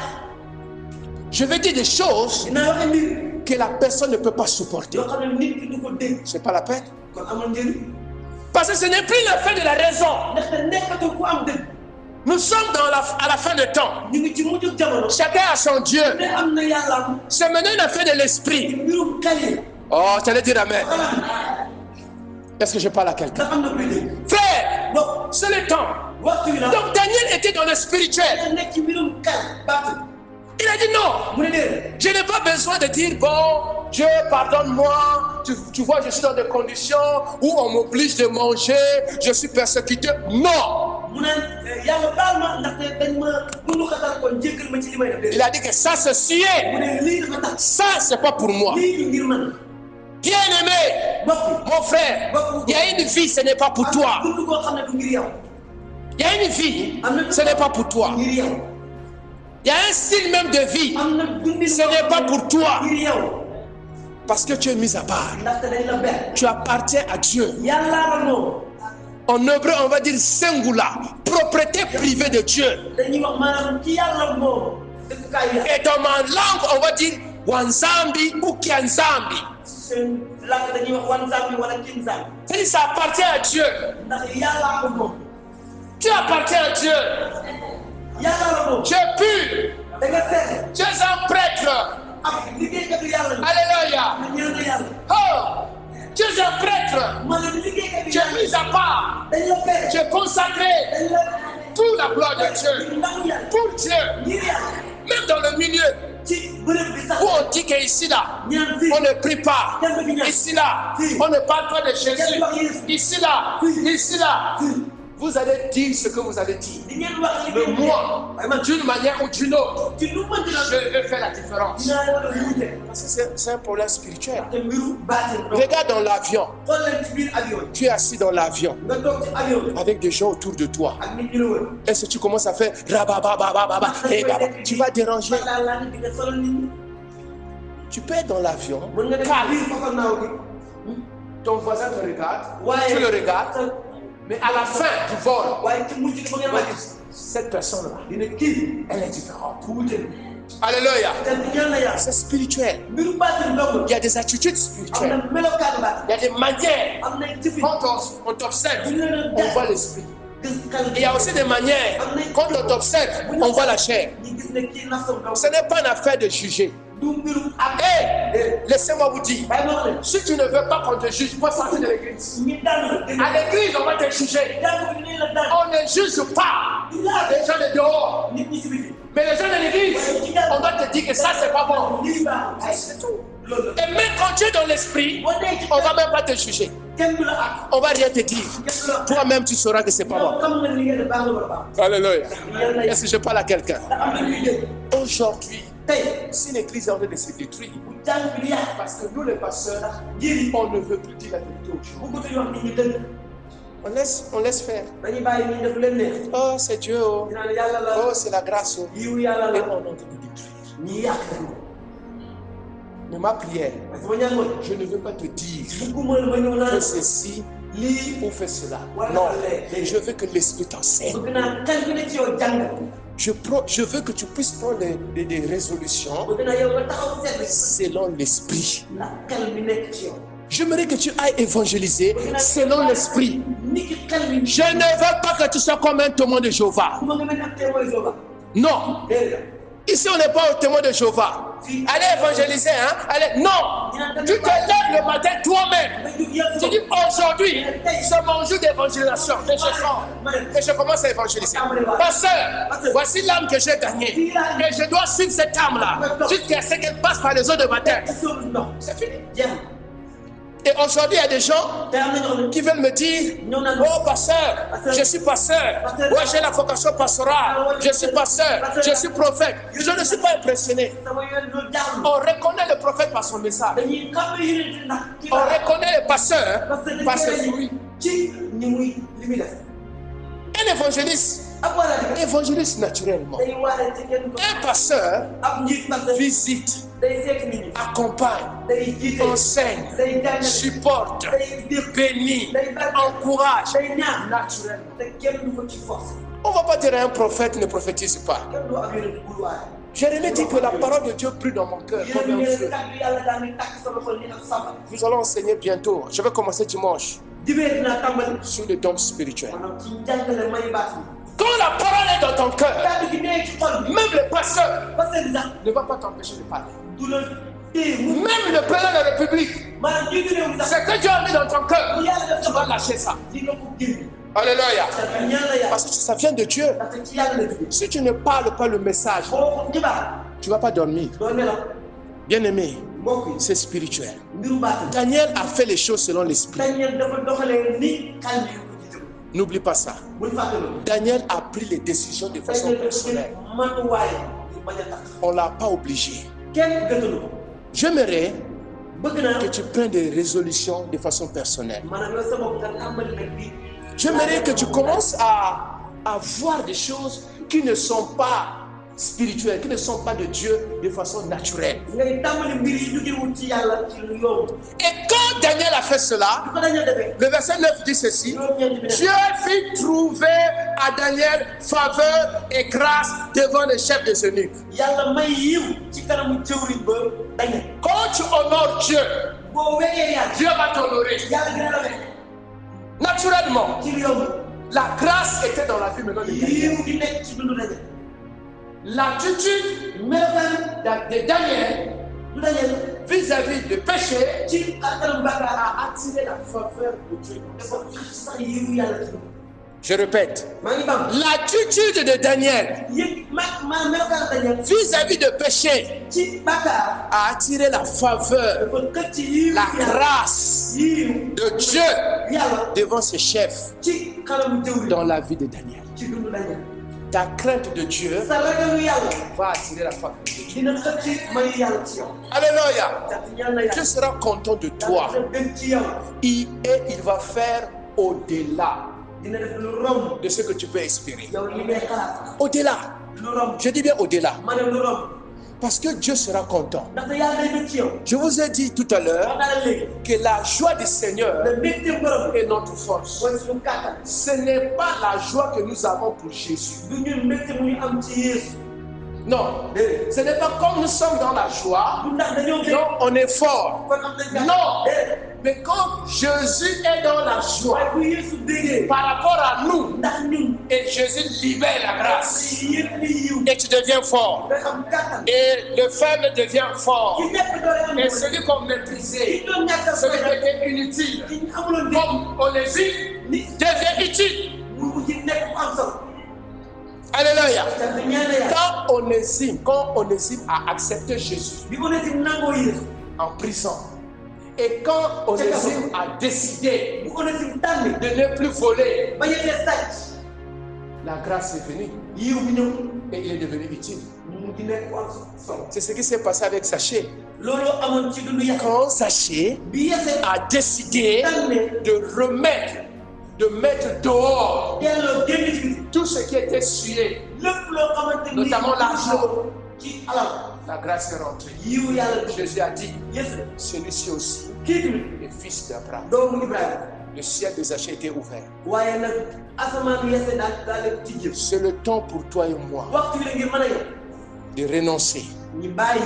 Speaker 2: Je vais dire des choses
Speaker 3: dina wax mbir.
Speaker 2: que la personne ne peut pas supporter.
Speaker 3: yoo xam ne nit ki du ko dégg.
Speaker 2: C'est pas la peine.
Speaker 3: kon amul njëriñ.
Speaker 2: Parce que ce n'est plus la fin de la raison.
Speaker 3: ndaxte nekkatul ku am dëgg.
Speaker 2: Nous sommes à la fin de temps.
Speaker 3: ñu ngi ci mujj jamono.
Speaker 2: Chacun a son Dieu.
Speaker 3: ne am na yàlla.
Speaker 2: C'est maintenant la fin de
Speaker 3: ci
Speaker 2: l'esprit.
Speaker 3: mbirum xel yi.
Speaker 2: Oh, tu allais dire amen.
Speaker 3: xalaat.
Speaker 2: Est-ce que je parle à quelqu'un?
Speaker 3: ndax am na kuy dégg.
Speaker 2: Frère,
Speaker 3: donc
Speaker 2: c'est le temps.
Speaker 3: waxtu wi la.
Speaker 2: Donc Daniel était dans le spirituel.
Speaker 3: nga nekk ci mbirum xel. baatu.
Speaker 2: Il a dit non.
Speaker 3: mu ne déedéet.
Speaker 2: Je n'ai pas besoin de dire, bon, Dieu, pardonne-moi. Tu vois, je suis dans des conditions où on m'oblige de manger. Je suis persécuté. Non.
Speaker 3: mu naan yàlla baal ma ndaxte dañ ma mënu xatal kon jéggal ma ci li may def.
Speaker 2: Il a dit que ça, c'est scié.
Speaker 3: mu ne lii dafa tax.
Speaker 2: Ça, c'est pas pour moi.
Speaker 3: lii du ngir man.
Speaker 2: Bien-aimé,
Speaker 3: bokk.
Speaker 2: mon frère, il y a une vie, ce n'est pas pour toi.
Speaker 3: dund koo xam ne du ngir yow.
Speaker 2: Il y a une vie, ce n'est pas pour toi.
Speaker 3: ngir yow.
Speaker 2: Il y a un style même de vie,
Speaker 3: am na dundin.
Speaker 2: ce n'est pas pour toi.
Speaker 3: ngir yow.
Speaker 2: Parce que tu es mis à part.
Speaker 3: ndaxte dañ la ber.
Speaker 2: Tu appartiens à Dieu.
Speaker 3: yàlla la moom.
Speaker 2: En hébreu, on va dire singular, propriété privée de Dieu.
Speaker 3: dañuy wax maanaam ci yàlla moom. dëkkukaay yàlla.
Speaker 2: Et dans ma langue, on va dire Wanzambi ou Kianzambi.
Speaker 3: seen langue dañuy wax wanzambi wala kinzambi.
Speaker 2: C'est-à-dire ça appartient à Dieu.
Speaker 3: ndax yàlla ko moom.
Speaker 2: Tu appartiens à Dieu.
Speaker 3: yàlla la moom.
Speaker 2: Tu es pur.
Speaker 3: da nga seet.
Speaker 2: Tu es un prêtre.
Speaker 3: ak liggéeykatu yàlla bi.
Speaker 2: Alléluia.
Speaker 3: ñaan na yàlla.
Speaker 2: Oh, tu es un prêtre.
Speaker 3: maanaam liggéeykatu
Speaker 2: Tu es
Speaker 3: yàlla.
Speaker 2: mis à part.
Speaker 3: dañ la ber.
Speaker 2: Tu es consacré.
Speaker 3: dañ la.
Speaker 2: Pour la gloire de Dieu.
Speaker 3: ndax yàlla.
Speaker 2: Pour Dieu.
Speaker 3: ngir yàlla.
Speaker 2: Même dans le milieu
Speaker 3: ci bërëb bi sax
Speaker 2: où on dit qu'ici là,
Speaker 3: ñaan fii
Speaker 2: on ne prie pas.
Speaker 3: kenn du fi ñaan
Speaker 2: Ici là,
Speaker 3: Si.
Speaker 2: on ne parle pas de
Speaker 3: kenn du
Speaker 2: Jésus.
Speaker 3: wax Yeesu
Speaker 2: Ici là,
Speaker 3: Si.
Speaker 2: ici là.
Speaker 3: Si.
Speaker 2: Vous allez dire ce que vous allez dire.
Speaker 3: di ngeen wax li
Speaker 2: Mais
Speaker 3: ngeen
Speaker 2: moi,
Speaker 3: waaye man
Speaker 2: d'une manière ou d'une autre,
Speaker 3: ci lu mën di doon
Speaker 2: je vais faire la différence.
Speaker 3: dinaa la lu wute
Speaker 2: Parce que c'est un problème spirituel.
Speaker 3: te mbiru baatin donc
Speaker 2: Regarde dans l'avion.
Speaker 3: xool leen ci biir avion
Speaker 2: Tu es assis dans l'avion
Speaker 3: nga toog ci avion bi
Speaker 2: avec des gens autour de toi.
Speaker 3: ak nit ñi la wër
Speaker 2: Est-ce que tu commences à faire rabababababa et baba, tu vas déranger.
Speaker 3: daal laa nit di nga solo nit ñi
Speaker 2: Tu peux être dans l'avion,
Speaker 3: mën nga def
Speaker 2: calme.
Speaker 3: biir façon naaw bi
Speaker 2: Ton voisin te regarde,
Speaker 3: waaye
Speaker 2: tu le regardes, mais à la fin du vol,
Speaker 3: waaye ci mujj gi ba ngeen wàcc
Speaker 2: cette personne-là,
Speaker 3: dina kii
Speaker 2: elle est différente.
Speaker 3: ku wute
Speaker 2: Alléluia.
Speaker 3: te ñaan la yàlla
Speaker 2: C'est spirituel.
Speaker 3: mbiru baatin dong
Speaker 2: Il y a des attitudes
Speaker 3: am
Speaker 2: spirituelles.
Speaker 3: na melokaanu baatin
Speaker 2: Il y a des manières.
Speaker 3: am na jëfin
Speaker 2: Quand on t'observe,
Speaker 3: bu ñu leen
Speaker 2: on voit l'esprit.
Speaker 3: gis xel
Speaker 2: Il y a aussi des manières. Quand on t'observe, on voit la chair.
Speaker 3: ñi gis ne kii nafsam dong
Speaker 2: Ce n'est pas une affaire de juger.
Speaker 3: du mbiru am
Speaker 2: Hé, laissez-moi vous dire,
Speaker 3: waaye moo leen
Speaker 2: si tu ne veux pas qu'on te juge, il faut sortir de l'église.
Speaker 3: ñi dal
Speaker 2: À l'église, on va te juger.
Speaker 3: jàng bi ne la dal
Speaker 2: On ne juge pas
Speaker 3: du laa
Speaker 2: les gens de dehors.
Speaker 3: nit ñi si biti
Speaker 2: Mais les gens de l'église, on doit te dire que ça, c'est pas bon.
Speaker 3: lii baaxul
Speaker 2: C'est tout.
Speaker 3: loolu
Speaker 2: Et même quand tu es dans l'esprit,
Speaker 3: boo dee ci
Speaker 2: on va même pas te juger.
Speaker 3: kenn du la ak
Speaker 2: On va rien te dire.
Speaker 3: kenn du la
Speaker 2: Toi-même, tu sauras que c'est pas
Speaker 3: yow
Speaker 2: bon.
Speaker 3: xam nga li ngeen di baax la wala baax
Speaker 2: Alléluia.
Speaker 3: yàlla
Speaker 2: Est-ce que je parle à quelqu'un?
Speaker 3: te am na ñuy dégg
Speaker 2: Aujourd'hui,
Speaker 3: tey
Speaker 2: si l'église est en train de se détruire,
Speaker 3: bu jàng bi di yàq
Speaker 2: parce que nous, les pasteurs,
Speaker 3: jëri
Speaker 2: on ne veut plus dire la vérité aux gens.
Speaker 3: bu bëgg wax nit ñi dëgg
Speaker 2: On laisse faire.
Speaker 3: dañuy bàyyi ñi def leen neex
Speaker 2: Oh, c'est Dieu. Oh,
Speaker 3: ñu naan yàlla la
Speaker 2: oh c'est la grâce. Oh.
Speaker 3: yiw yàlla
Speaker 2: Et
Speaker 3: la
Speaker 2: on est en train de détruire.
Speaker 3: ñi yàq nañ
Speaker 2: Mais ma prière,
Speaker 3: parce que ma ñaan mooy
Speaker 2: je ne veux pas te dire
Speaker 3: bugguma ma ñëw naan
Speaker 2: fais ceci
Speaker 3: lii
Speaker 2: ou fais cela.
Speaker 3: Voilà.
Speaker 2: Non, mais je veux que l'Esprit t'enseigne.
Speaker 3: bëgg naa xel bi ne ci yow jàng
Speaker 2: Je veux que tu puisses prendre des résolutions
Speaker 3: bëgg naa yow nga taxaw seetlu
Speaker 2: selon l'Esprit.
Speaker 3: la xel bi nekk ci yow
Speaker 2: J'aimerais que tu ailles évangéliser selon l'Esprit.
Speaker 3: nit ki xel bi
Speaker 2: Je ne veux pas que tu sois comme un témoin de Jéhovah.
Speaker 3: bu ma nga mel ak témoin Jéhovah
Speaker 2: Non.
Speaker 3: déedéet
Speaker 2: Ici, on n'est pas au témoin de Jéhovah. Allez évangéliser, hein? Allez, non. Tu te lèves le matin toi-même.
Speaker 3: nga jug yàlla
Speaker 2: Tu dis aujourd'hui, c'est mon jour d'évangélisation. Et je commence à évangéliser. Pasteur, voici l'âme que j'ai gagnée. Et je dois suivre cette âme-là jusqu'à ce qu'elle passe par les eaux de baptême.
Speaker 3: non
Speaker 2: C'est fini.
Speaker 3: jeex
Speaker 2: Et aujourd'hui, il y a des gens
Speaker 3: te am na ñoo xam ne
Speaker 2: qui veulent me dire,
Speaker 3: ñëw naan
Speaker 2: oh pasteur, je suis pasteur. Ouais, j'ai la vocation pastorale. Je suis pasteur. Je suis prophète. Je ne suis pas impressionné.
Speaker 3: sama yoon doo jaaxlu
Speaker 2: On reconnaît le prophète par son message.
Speaker 3: dañuy xam yonent ndax ci
Speaker 2: On reconnaît le pasteur par ses
Speaker 3: dañuy
Speaker 2: fruits.
Speaker 3: ci ni muy li muy def
Speaker 2: Un évangéliste
Speaker 3: ab wala di
Speaker 2: évangéliste naturellement.
Speaker 3: day waare ci kenn ko
Speaker 2: Un pasteur
Speaker 3: ab njiit parce que
Speaker 2: visite,
Speaker 3: day seet nit ñi
Speaker 2: accompagne,
Speaker 3: day jiite
Speaker 2: enseigne,
Speaker 3: day jàngale
Speaker 2: supporte,
Speaker 3: day def
Speaker 2: bénit,
Speaker 3: day barke
Speaker 2: encourage
Speaker 3: day ñaan
Speaker 2: naturellement.
Speaker 3: te kenn du ko ci force
Speaker 2: On ne va pas dire à un prophète ne prophétise pas.
Speaker 3: kenn du ab yonent bul waare
Speaker 2: Jérémie dit que la parole de Dieu brûle dans mon cœur comme
Speaker 3: yéen
Speaker 2: un
Speaker 3: ñi
Speaker 2: feu.
Speaker 3: kàddu yàlla daal di tàkk sama xol ni ak safar
Speaker 2: Nous allons enseigner bientôt. Je vais commencer dimanche
Speaker 3: dibee dinaa tàmbali
Speaker 2: sur les dons spirituels.
Speaker 3: maanaam ci njàngale may baat yi
Speaker 2: Quand la parole est dans ton cœur,
Speaker 3: kàddu gi nee ci xol bi
Speaker 2: même le pasteur
Speaker 3: parce que sax
Speaker 2: ne va pas t'empêcher de parler.
Speaker 3: du la téye mu
Speaker 2: Même le président de la République,
Speaker 3: maanaam jiitu réew mi sax
Speaker 2: ce que Dieu a mis dans ton cœur,
Speaker 3: bu yàlla def
Speaker 2: tu vas
Speaker 3: sama
Speaker 2: lâcher ça.
Speaker 3: di nga ko génn
Speaker 2: Alléluia.
Speaker 3: te ñaan la yàlla
Speaker 2: Parce que ça vient de Dieu.
Speaker 3: parce que ci yàlla la jóge
Speaker 2: Si tu ne parles pas le message,
Speaker 3: boo ko xibaar
Speaker 2: tu ne vas pas dormir.
Speaker 3: doo nelaw
Speaker 2: Bien-aimé,
Speaker 3: mbokk yi
Speaker 2: c'est spirituel.
Speaker 3: mbiru baatin
Speaker 2: Daniel a fait les choses selon l'esprit.
Speaker 3: Daniel dafa doxalee ni xel bi ko jiite
Speaker 2: N'oublie pas ça.
Speaker 3: bul fàtte loolu
Speaker 2: Daniel a pris les décisions de façon
Speaker 3: Daniel dafa
Speaker 2: personnelle.
Speaker 3: jël matuwaay yu bañ a tax
Speaker 2: On ne l'a pas obligé.
Speaker 3: kenn gëtalu ko
Speaker 2: J'aimerais
Speaker 3: bëgg naa
Speaker 2: que tu prennes des résolutions de façon personnelle.
Speaker 3: maanaam yow sa bopp nga tàmbali nag bi
Speaker 2: J'aimerais que tu commences à voir des choses qui ne sont pas spirituelles, qui ne sont pas de Dieu de façon naturelle.
Speaker 3: ngay tàmbali mbir yi jógewul ci yàlla ci lu yomb
Speaker 2: Et quand Daniel a fait cela,
Speaker 3: du ko Daniel defee
Speaker 2: le verset 9 dit ceci.
Speaker 3: juróom-ñeent bi
Speaker 2: Dieu fit trouver à Daniel faveur et grâce devant le chef des eunuques.
Speaker 3: yàlla may yiw ci kanamu jëwriñ ba Daniel
Speaker 2: Quand tu honores Dieu,
Speaker 3: boo wegee yàlla
Speaker 2: Dieu va t'honorer.
Speaker 3: yàlla dina la wekk
Speaker 2: Naturellement,
Speaker 3: ci lu yomb
Speaker 2: la grâce était dans la vie maintenant de Daniel.
Speaker 3: yiw di nekk ci dundu Daniel
Speaker 2: L'attitude
Speaker 3: melokaan
Speaker 2: de Daniel
Speaker 3: du Daniel
Speaker 2: vis-à-vis du péché
Speaker 3: ci ak kanam bàkkaar
Speaker 2: a attiré la faveur de Dieu.
Speaker 3: dafa sax yiw yàlla ci dund
Speaker 2: Je répète.
Speaker 3: maa ngi bam
Speaker 2: L'attitude de Daniel
Speaker 3: yëg ma melokaan Daniel
Speaker 2: vis-à-vis de péché
Speaker 3: ci bàkkaar
Speaker 2: a attiré la faveur,
Speaker 3: dafa xëcc yiw
Speaker 2: la
Speaker 3: yàlla
Speaker 2: grâce
Speaker 3: yiw
Speaker 2: de Dieu
Speaker 3: yàlla
Speaker 2: devant ses chefs
Speaker 3: ci kanamu jëwri
Speaker 2: dans la vie de Daniel.
Speaker 3: ci dundu Daniel
Speaker 2: Ta crainte de Dieu
Speaker 3: sa ragalu yàlla
Speaker 2: va attirer la faveur de Dieu.
Speaker 3: dina xëcc mayu yàlla ci yow
Speaker 2: Alléluia.
Speaker 3: te ñaan na
Speaker 2: Dieu
Speaker 3: yàlla
Speaker 2: sera content de toi
Speaker 3: dina gën ci yow
Speaker 2: et il va faire au-delà
Speaker 3: dina def lu romb
Speaker 2: de ce que tu peux espérer.
Speaker 3: yow li ngay xalaat
Speaker 2: Au-delà.
Speaker 3: lu romb
Speaker 2: Je dis bien au-delà.
Speaker 3: ma ne lu romb
Speaker 2: Parce que Dieu sera content.
Speaker 3: ndaxte yàlla day bëgg ci yow
Speaker 2: Je vous ai dit tout à l'heure
Speaker 3: wax naa la léegi
Speaker 2: que la joie du Seigneur
Speaker 3: da mbégte borom
Speaker 2: est notre force.
Speaker 3: mooy suñu kàttan
Speaker 2: Ce n'est pas la joie que nous avons pour Jésus.
Speaker 3: du ñun mbégte mu ñu am ci Yeesu
Speaker 2: Non. Ce n'est pas comme nous sommes dans la joie.
Speaker 3: du ndax dañoo bég
Speaker 2: Non, on est fort.
Speaker 3: kon am nañ
Speaker 2: Non.
Speaker 3: déedéet
Speaker 2: Mais quand Jésus est dans la joie
Speaker 3: waaye bu Yeesu bégee
Speaker 2: par rapport à nous,
Speaker 3: ndax ñun
Speaker 2: et Jésus libère la grâce,
Speaker 3: yëpp li yiw
Speaker 2: et tu deviens fort.
Speaker 3: nga am kàttan
Speaker 2: Et le faible devient fort.
Speaker 3: ki ñàkk doole am
Speaker 2: Et
Speaker 3: doole
Speaker 2: celui qu'on
Speaker 3: ki
Speaker 2: méprisait,
Speaker 3: doon ñàkk
Speaker 2: celui qui
Speaker 3: doole
Speaker 2: était inutile,
Speaker 3: ki ñu amuloon dégg
Speaker 2: comme Onésime,
Speaker 3: ni
Speaker 2: devient utile.
Speaker 3: mu mujj nekk mu am solo
Speaker 2: Alléluia.
Speaker 3: te ñaan na yàlla
Speaker 2: Quand Onésime a accepté Jésus
Speaker 3: bi ko ne si nangoo Yeesu
Speaker 2: en prison, et quand Onésime a décidé
Speaker 3: bu ko ne si tànn
Speaker 2: de ne plus voler,
Speaker 3: ba yetee sàcc
Speaker 2: la grâce est venue
Speaker 3: yiw bi ñëw
Speaker 2: et il est devenu utile.
Speaker 3: mu mujj nekk mu am solo
Speaker 2: C'est ce qui s'est passé avec Zachée.
Speaker 3: loolu amoon ci dundu yàlla
Speaker 2: Quand Zachée
Speaker 3: bi yetee
Speaker 2: a décidé
Speaker 3: tànne
Speaker 2: de mettre dehors
Speaker 3: delloo génn ci biti
Speaker 2: tout ce qui était souillé,
Speaker 3: lépp loo xamante ni
Speaker 2: notamment l'argent,
Speaker 3: ci alal
Speaker 2: la grâce est rentrée.
Speaker 3: yiw yàlla bi
Speaker 2: Jésus a dit,
Speaker 3: Yeesu
Speaker 2: celui-ci aussi
Speaker 3: kii tamit
Speaker 2: est fils d'Abraham.
Speaker 3: doomu Ibrahima
Speaker 2: Le ciel de Zachée était ouvert.
Speaker 3: waaye nag asamaan bi yese daal leen tijjee
Speaker 2: C'est le temps pour toi et moi
Speaker 3: waxtu bi la ngir mën a yow
Speaker 2: de renoncer
Speaker 3: ñu bàyyi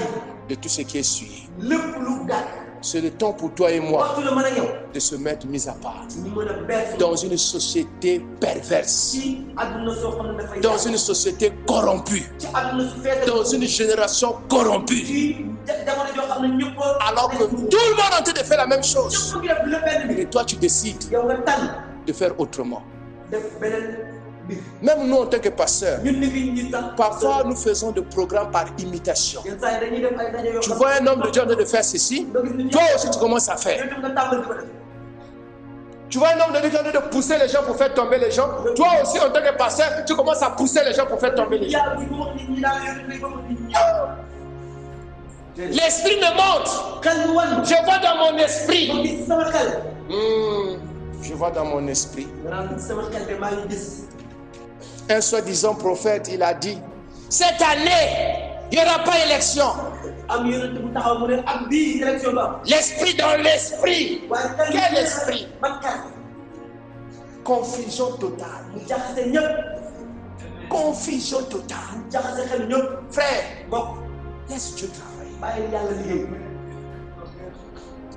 Speaker 2: de tout ce qui est souillé.
Speaker 3: lépp lu gàtt
Speaker 2: C'est le temps pour toi et moi
Speaker 3: waxtu la mën a yow
Speaker 2: de se mettre mis à part
Speaker 3: ñu mën a bees
Speaker 2: dans une société perverse,
Speaker 3: ci àdduna soo xam ne dafay
Speaker 2: dans une société corrompue,
Speaker 3: ci àdduna su feete
Speaker 2: dans une génération corrompue,
Speaker 3: ci jamono joo xam ne ñëpp
Speaker 2: alors que tout le monde est en train de faire la même chose.
Speaker 3: ñëpp ngi def le benn bi
Speaker 2: Et toi, tu décides
Speaker 3: yow nga tànn
Speaker 2: de faire autrement.
Speaker 3: def beneen bi
Speaker 2: Même nous, en tant que pasteurs,
Speaker 3: ñun ni fi ñi tax
Speaker 2: parfois nous faisons des programmes par imitation.
Speaker 3: yenn saa yi dañuy def ay daje yoo
Speaker 2: Tu
Speaker 3: xam
Speaker 2: vois un homme de Dieu en train de faire ceci,
Speaker 3: doo gis ni
Speaker 2: toi aussi tu commences à faire.
Speaker 3: yow tam nga tàmbali di ko def
Speaker 2: Tu vois un homme de Dieu qui est en train de pousser les gens pour faire tomber les gens, toi aussi en tant que pasteur, tu commences à pousser les gens pour faire tomber les gens.
Speaker 3: yàlla bi mu wax nit ñi daal yow day wax nit ñi
Speaker 2: L'esprit me montre.
Speaker 3: xel mi wan
Speaker 2: Je vois dans mon esprit.
Speaker 3: ma gis sama xel
Speaker 2: Je vois dans mon esprit.
Speaker 3: nga naan sama xel de maa ngi gis
Speaker 2: Un soi-disant prophète, il a dit, cette année, il n'y aura pas élection.
Speaker 3: am yonent bu taxaw mu ne am bii élection ba am
Speaker 2: L'esprit dans l'esprit.
Speaker 3: waaye xel mi
Speaker 2: Quel esprit?
Speaker 3: man xel
Speaker 2: Confusion totale.
Speaker 3: mu jaxase ñëpp
Speaker 2: Confusion totale.
Speaker 3: mu jaxase xel ñëpp
Speaker 2: Frère,
Speaker 3: mbokk
Speaker 2: laisse Dieu travailler.
Speaker 3: bàyyi yàlla liggéey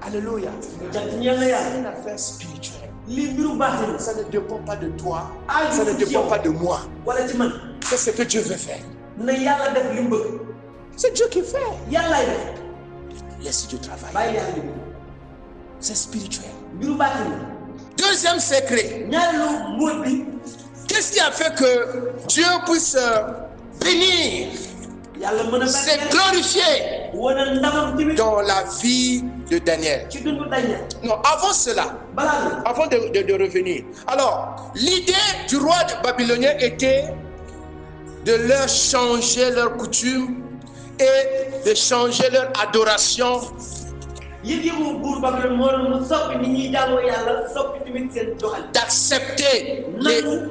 Speaker 2: Alléluia.
Speaker 3: jant ñeel na
Speaker 2: C'est
Speaker 3: yàlla
Speaker 2: une affaire spirituelle.
Speaker 3: lii mbiru baatin
Speaker 2: Ça ne dépend pas de toi.
Speaker 3: Ah,
Speaker 2: Ça ne
Speaker 3: oui,
Speaker 2: dépend
Speaker 3: oui.
Speaker 2: pas de moi.
Speaker 3: wala ci man
Speaker 2: C'est ce que Dieu veut faire.
Speaker 3: na yàlla def li mu bëgg
Speaker 2: C'est Dieu qui fait.
Speaker 3: yàllaay def
Speaker 2: Laisse Dieu travailler.
Speaker 3: bàyyi yàlla liggéey
Speaker 2: C'est spirituel.
Speaker 3: mbiru baatin
Speaker 2: Deuxième secret.
Speaker 3: ñaareelu mbóot bi
Speaker 2: Qu'est-ce qui a fait que Dieu puisse bénir,
Speaker 3: yàlla mën a
Speaker 2: se
Speaker 3: bàyyi
Speaker 2: glorifier
Speaker 3: wana ndamam tamit
Speaker 2: dans la vie de Daniel?
Speaker 3: ci dundu daña
Speaker 2: Non, avant cela,
Speaker 3: balaa bi
Speaker 2: avant de revenir. Alors, l'idée du roi babylonien était de leur changer leurs coutumes et de changer leur adoration
Speaker 3: yëg-yëgu buur Babylone moo doon mu soppi ni ñuy jaamoo yàlla soppi tamit seen doxal
Speaker 2: d'accepter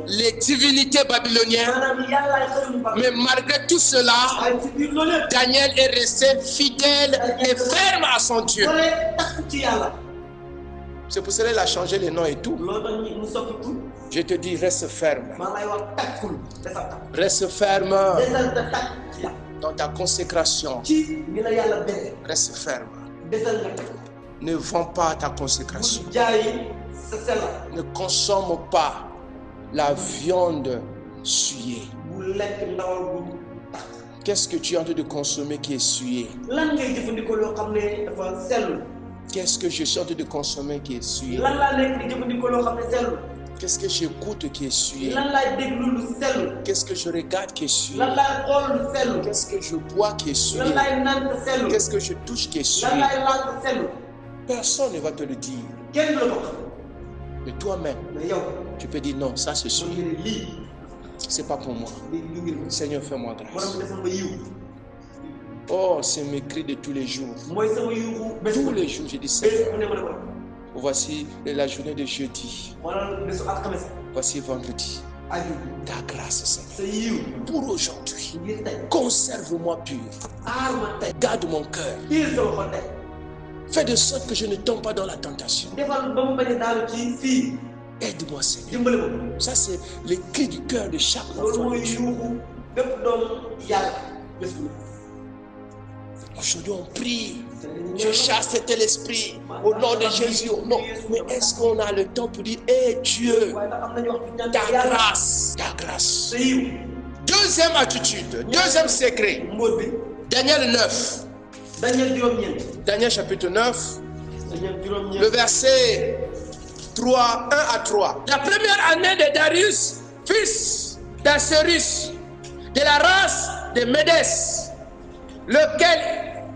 Speaker 2: les divinités babyloniennes.
Speaker 3: maanaam yàllaay xarum
Speaker 2: Mais
Speaker 3: Babylone
Speaker 2: malgré tout cela,
Speaker 3: waaye ci biir loolu yëpp
Speaker 2: Daniel est resté fidèle et ferme à son Dieu.
Speaker 3: loolee takk ci yàlla
Speaker 2: C'est pour cela qu'il a changé les noms et tout.
Speaker 3: loolu tax mu soppi tur
Speaker 2: Je te dis, reste ferme.
Speaker 3: maa lay wax takkul desal takk
Speaker 2: Reste ferme
Speaker 3: desal ta takk ci yàlla
Speaker 2: dans ta consécration.
Speaker 3: ci ni la yàlla bere
Speaker 2: Reste ferme.
Speaker 3: desal nga takk
Speaker 2: Ne vends pas ta consécration.
Speaker 3: bu jaay sa sella
Speaker 2: Ne consomme pas la viande souillée.
Speaker 3: bu lekk ndawal bu takk
Speaker 2: Qu'est-ce que tu es en train de consommer qui est souillé?
Speaker 3: lan ngay jëfandikoo loo xam ne dafa sellu
Speaker 2: Qu'est-ce que je suis en train de consommer qui est souillé?
Speaker 3: lan laa nekk di jëfandikoo loo xam ne sellu
Speaker 2: Qu'est-ce que j'écoute qui est suivi?
Speaker 3: lan laay déglu lu sell.
Speaker 2: Qu'est-ce que je regarde qui est suivi?
Speaker 3: lan laay xool lu sell.
Speaker 2: Qu'est-ce que je bois qui est suivi?
Speaker 3: lan laay naan te sell.
Speaker 2: Qu'est-ce que je touche qui est
Speaker 3: lan
Speaker 2: suivi?
Speaker 3: laay laal te sell.
Speaker 2: Personne ne va te le dire.
Speaker 3: kenn du la ko xam.
Speaker 2: Mais toi-même,
Speaker 3: mais yow.
Speaker 2: tu peux dire non, ça se
Speaker 3: soo
Speaker 2: suit.
Speaker 3: jëlee lii.
Speaker 2: C'est pas pour moi.
Speaker 3: lii lu ngir ko.
Speaker 2: Seigneur, fais-moi
Speaker 3: borom
Speaker 2: grâce.
Speaker 3: bi defal ma yiw.
Speaker 2: Oh, c'est mes cris de tous les jours.
Speaker 3: mooy sama yuuxu bés
Speaker 2: Tous
Speaker 3: bu
Speaker 2: les jours, je dis
Speaker 3: bés
Speaker 2: Seigneur,
Speaker 3: bu ne ma ne ko.
Speaker 2: voici la journée de jeudi.
Speaker 3: maanaam bésu alxames.
Speaker 2: Voici vendredi.
Speaker 3: aju.
Speaker 2: Ta grâce, Seigneur.
Speaker 3: sa yiw.
Speaker 2: Pour aujourd'hui,
Speaker 3: ngir tey.
Speaker 2: conserve-moi pur.
Speaker 3: aar ma tey.
Speaker 2: Garde mon cœur.
Speaker 3: tiir sama xol tey.
Speaker 2: Fais de sorte que je ne tombe pas dans la tentation.
Speaker 3: defal ba mu bañ a daanu ci fii.
Speaker 2: Aide-moi, Seigneur.
Speaker 3: dimbali ma.
Speaker 2: Ça, c'est le cri du cœur de chaque
Speaker 3: loolu
Speaker 2: enfant de
Speaker 3: mooy
Speaker 2: Dieu.
Speaker 3: yuuxu bépp doomu yàlla bés bu
Speaker 2: Aujourd'hui, on prie. Je chasse cet esprit au nom de Jésus. Non, mais est-ce qu'on a le temps pour dire, hé Dieu,
Speaker 3: waaye nag am nañu wax ñaan
Speaker 2: ta
Speaker 3: yàlla
Speaker 2: grâce, ta grâce.
Speaker 3: sa yiw.
Speaker 2: Deuxième attitude, deuxième secret.
Speaker 3: mbóot bi.
Speaker 2: Daniel 9.
Speaker 3: Daniel juróom-ñeent.
Speaker 2: Daniel chapitre 9,
Speaker 3: Daniel
Speaker 2: le
Speaker 3: juróom-ñeent.
Speaker 2: verset 3, 1 à 3. La première année de Darius, fils d'Assuérus, de la race de Médès, lequel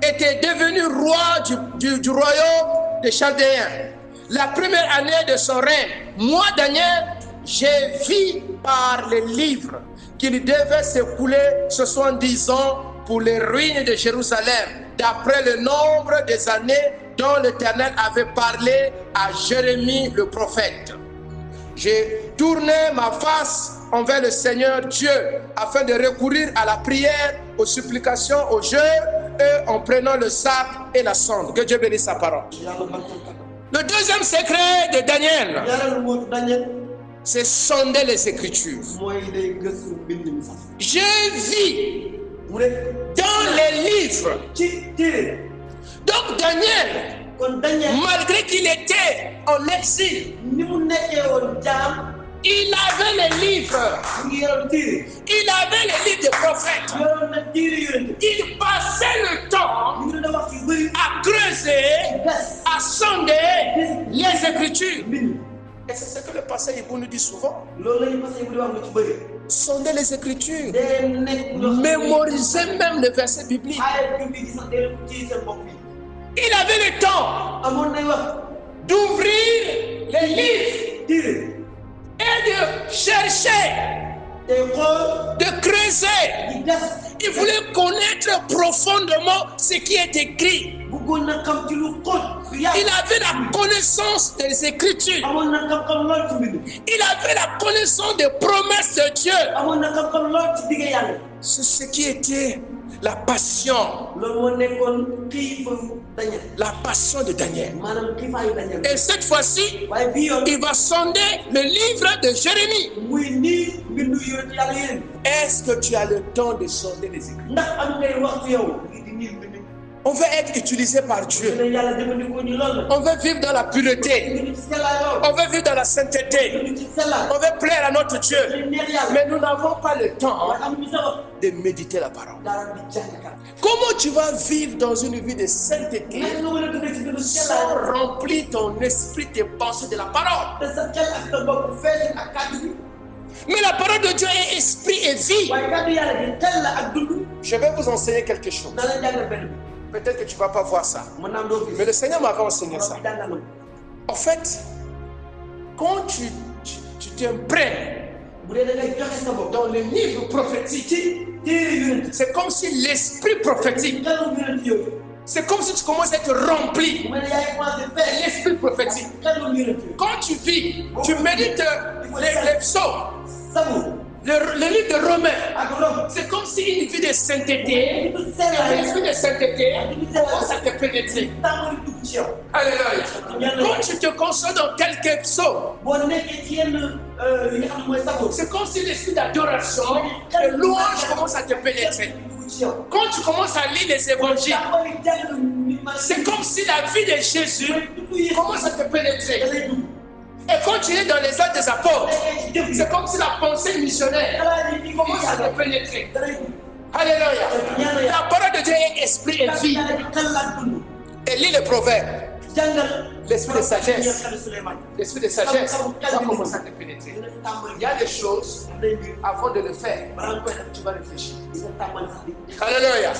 Speaker 2: était devenu roi du royaume des Chaldéens. La première année de son règne, moi, Daniel, j'ai vu par les livres qu'il devait s'écouler 70 ans pour les ruines de Jérusalem, d'après le nombre des années dont l'Éternel avait parlé à Jérémie le prophète. J'ai tourné ma face envers le Seigneur Dieu afin de recourir à la prière, aux supplications, aux jeûnes et en prenant le sac et la sonde. Que Dieu bénisse sa parole.
Speaker 3: yàlla barkeel ka.
Speaker 2: Le deuxième secret de Daniel,
Speaker 3: ñaareelu mbóotu Daniel
Speaker 2: c'est sonder les Écritures.
Speaker 3: mooy day gëstu mbind mi sax.
Speaker 2: J'ai vu
Speaker 3: mu ne
Speaker 2: dans les livres.
Speaker 3: ci téere.
Speaker 2: Donc Daniel,
Speaker 3: kon Daniel
Speaker 2: malgré qu'il était en exil,
Speaker 3: ni mu nekkee woon jaam.
Speaker 2: il avait les livres.
Speaker 3: mu ngi yoroon téere.
Speaker 2: Il avait les livres des prophètes.
Speaker 3: yoroon na téere yonent.
Speaker 2: Il passait le temps
Speaker 3: ñu ngi doon wax yu bëri.
Speaker 2: à creuser,
Speaker 3: gas.
Speaker 2: à sonder les Écritures.
Speaker 3: mbind.
Speaker 2: Et c'est ce que le pasteur Ibou nous dit souvent.
Speaker 3: loolu la ñu passé bu di wax lu ci bëri.
Speaker 2: Sonder les Écritures.
Speaker 3: day nekk loo xam ne
Speaker 2: Mémoriser même les versets bibliques.
Speaker 3: aaya bi gi sax day ci seen bopp yi.
Speaker 2: Il avait le temps
Speaker 3: amoon nay wax.
Speaker 2: d'ouvrir les livres
Speaker 3: téere.
Speaker 2: et de chercher,
Speaker 3: day xool.
Speaker 2: de creuser.
Speaker 3: di gas.
Speaker 2: Il voulait connaître profondément ce qui est écrit.
Speaker 3: bëggoon na xam ci lu xóot. lu yàgg.
Speaker 2: Il avait la connaissance des Écritures.
Speaker 3: amoon na xam-xam lool ci mbind.
Speaker 2: Il avait la connaissance des promesses de Dieu.
Speaker 3: amoon na xam-xam lool ci digg yàlla.
Speaker 2: C'est ce qui était la passion.
Speaker 3: loolu moo nekkoon xiifa Daniel.
Speaker 2: La passion de Daniel.
Speaker 3: maanaam xiifaayu Daniel.
Speaker 2: Et cette fois-ci,
Speaker 3: waaye bii yoon.
Speaker 2: il va sonder le livre de Jérémie.
Speaker 3: muy nii mbindu yonent yàlla yéen.
Speaker 2: Est-ce que tu as le temps de sonder les Écritures?
Speaker 3: ndax am ngay waxtu yow. ngi di nii mbind.
Speaker 2: On veut être utilisé par Dieu.
Speaker 3: dina yàlla jëfandikoo ñu lool la.
Speaker 2: On veut vivre dans la pureté.
Speaker 3: ñu ci sellaay lool.
Speaker 2: On veut vivre dans la sainteté.
Speaker 3: ñu ci sellaay.
Speaker 2: On veut plaire à notre Dieu.
Speaker 3: ñu neex yàlla.
Speaker 2: Mais nous n'avons pas le temps
Speaker 3: waaye amuñu sa wax.
Speaker 2: de méditer la parole.
Speaker 3: dara di jàngkat.
Speaker 2: Comment tu vas vivre dans une vie de sainteté
Speaker 3: naka nga mën a dundee ci bindu
Speaker 2: sans
Speaker 3: sellaay.
Speaker 2: remplir ton esprit, tes pensées de la parole?
Speaker 3: te sa xel ak sa bopp fees ak kàddu bi.
Speaker 2: Mais la parole de Dieu est esprit et vie.
Speaker 3: waaye kàddu yàlla di xel la ak dund.
Speaker 2: Je vais vous enseigner quelque chose.
Speaker 3: na la jàngal benn bi.
Speaker 2: Peut-être que tu ne vas pas voir ça.
Speaker 3: mën naa am doo
Speaker 2: Mais
Speaker 3: gis.
Speaker 2: le Seigneur m'avait enseigné ça.
Speaker 3: borom bi jàngal na ko.
Speaker 2: En fait, quand tu t'imprègnes
Speaker 3: bu dee da ngay joxe sa bopp.
Speaker 2: dans le livre prophétique,
Speaker 3: ci téere yonent.
Speaker 2: c'est comme si l'esprit prophétique,
Speaker 3: xelum yonent yooyu.
Speaker 2: c'est comme si tu commences à être rempli
Speaker 3: bu mel ne yaa ngi commencé
Speaker 2: de
Speaker 3: fees.
Speaker 2: l'esprit prophétique.
Speaker 3: xelum yonent yooyu.
Speaker 2: Quand tu vis, tu médites les psaumes,
Speaker 3: sabu.
Speaker 2: le livre de Romains.
Speaker 3: ak rom.
Speaker 2: C'est comme si une vie de sainteté,
Speaker 3: du sellaay.
Speaker 2: l'esprit de sainteté commence à te pénétrer.
Speaker 3: tàmbali dugg ci yow.
Speaker 2: Alléluia. Quand tu te consommes dans quelques psaumes,
Speaker 3: boo nekkee ci yenn yi nga xam ne mooy sabu.
Speaker 2: c'est comme si l'esprit d'adoration, de louange commence à te pénétrer.
Speaker 3: dugg ci yow.
Speaker 2: Quand tu commences à lire les évangiles,
Speaker 3: tàmbali jàng ni ma.
Speaker 2: c'est comme si la vie de Jésus commence à te
Speaker 3: da
Speaker 2: pénétrer.
Speaker 3: lay dugg.
Speaker 2: Et quand tu es dans les actes des apôtres,
Speaker 3: nekkee ci jëf yi.
Speaker 2: c'est comme si la pensée missionnaire
Speaker 3: xalaat yi
Speaker 2: commence à te
Speaker 3: yàlla.
Speaker 2: pénétrer.
Speaker 3: da lay dugg.
Speaker 2: Alléluia. La parole de Dieu est esprit et vie.
Speaker 3: yàlla di xel la ak dund.
Speaker 2: Et lis le proverbe. l'esprit de sagesse, l'esprit de sagesse va commencer à te pénétrer. Il y a des choses, avant de le faire, tu vas réfléchir. Alléluia.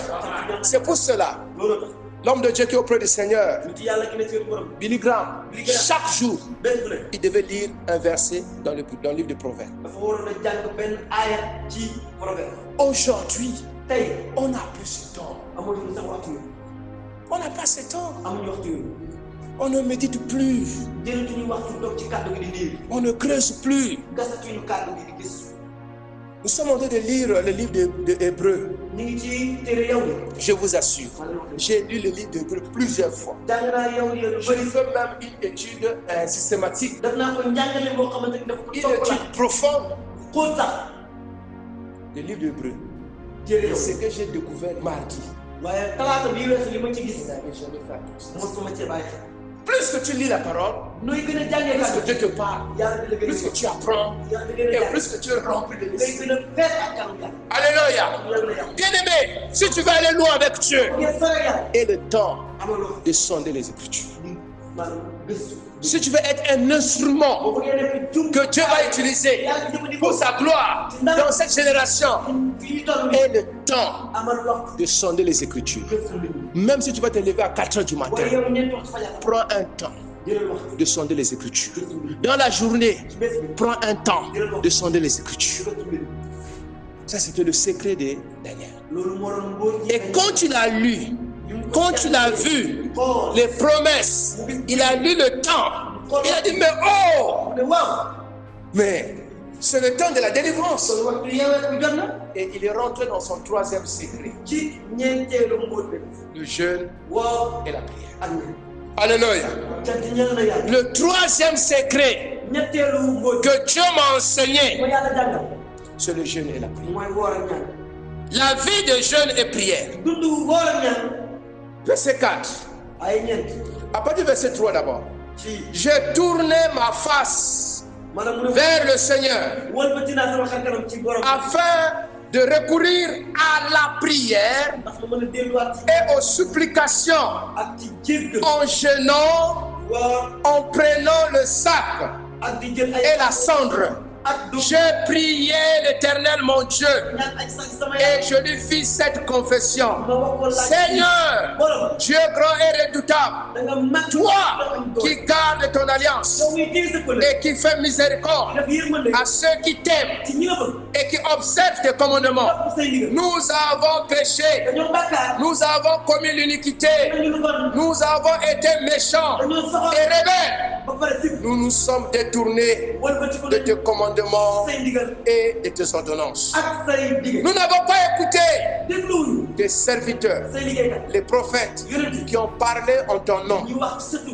Speaker 2: C'est pour cela, l'homme de Dieu qui est auprès du Seigneur, Billy Graham, chaque jour, il devait lire un verset dans le livre de Proverbes. Aujourd'hui, on n'a plus ce temps. On n'a pas ce temps. On ne médite plus. On ne creuse plus. Nous sommes en train de lire le livre de Hébreux. Je vous assure, j'ai lu le livre d'Hébreux plusieurs fois. Je fais même une étude systématique, une étude profonde. Le livre d'Hébreux, c'est ce que j'ai découvert mardi. Plus que tu lis la parole, plus que Dieu te parle, plus que tu apprends, et plus que tu es rempli de l'esprit. Alléluia. Bien-aimé, si tu veux aller loin avec Dieu, et le temps de sonder les Écritures. Si tu veux être un instrument que Dieu va utiliser pour sa gloire dans cette génération, et le temps de sonder les Écritures. Même si tu vas te lever à 4 heures du matin, prends un temps de sonder les Écritures. Dans la journée, prends un temps de sonder les Écritures. Ça, c'était le secret de Daniel. Et quand tu l'as lu, quand tu l'as vu, les promesses, il a lu le temps. Il a dit, mais oh! Mais c'est le temps de la délivrance. Et il est rentré dans son troisième secret. Le jeûne et la prière. Alléluia. Le troisième secret que Dieu m'a enseigné, c'est le jeûne et la prière. La vie de jeûne et prière. Verset 4. À partir du verset 3 d'abord. J'ai tourné ma face vers le Seigneur afin de recourir à la prière et aux supplications en jeûnant, en prenant le sac et la cendre. J'ai prié l'Éternel mon Dieu et je lui fis cette confession. Seigneur, Dieu grand et redoutable, toi qui gardes ton alliance et qui fais miséricorde à ceux qui t'aiment et qui observent tes commandements, nous avons péché, nous avons commis l'iniquité, nous avons été méchants et rebelles. Nous nous sommes détournés de tes commandements et de tes ordonnances. Nous n'avons pas écouté tes serviteurs, les prophètes qui ont parlé en ton nom,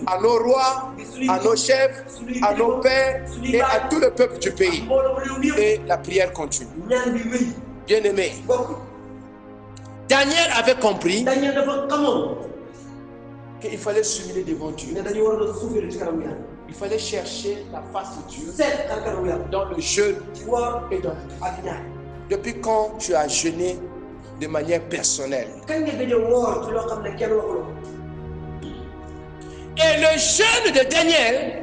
Speaker 2: à nos rois, à nos chefs, à nos pères et à tout le peuple du pays. Et la prière continue. Bien-aimé, Daniel avait compris qu'il fallait s'humilier devant Dieu. Il fallait chercher la face de Dieu dans le jeûne et dans la prière. Depuis quand tu as jeûné de manière personnelle? Et le jeûne de Daniel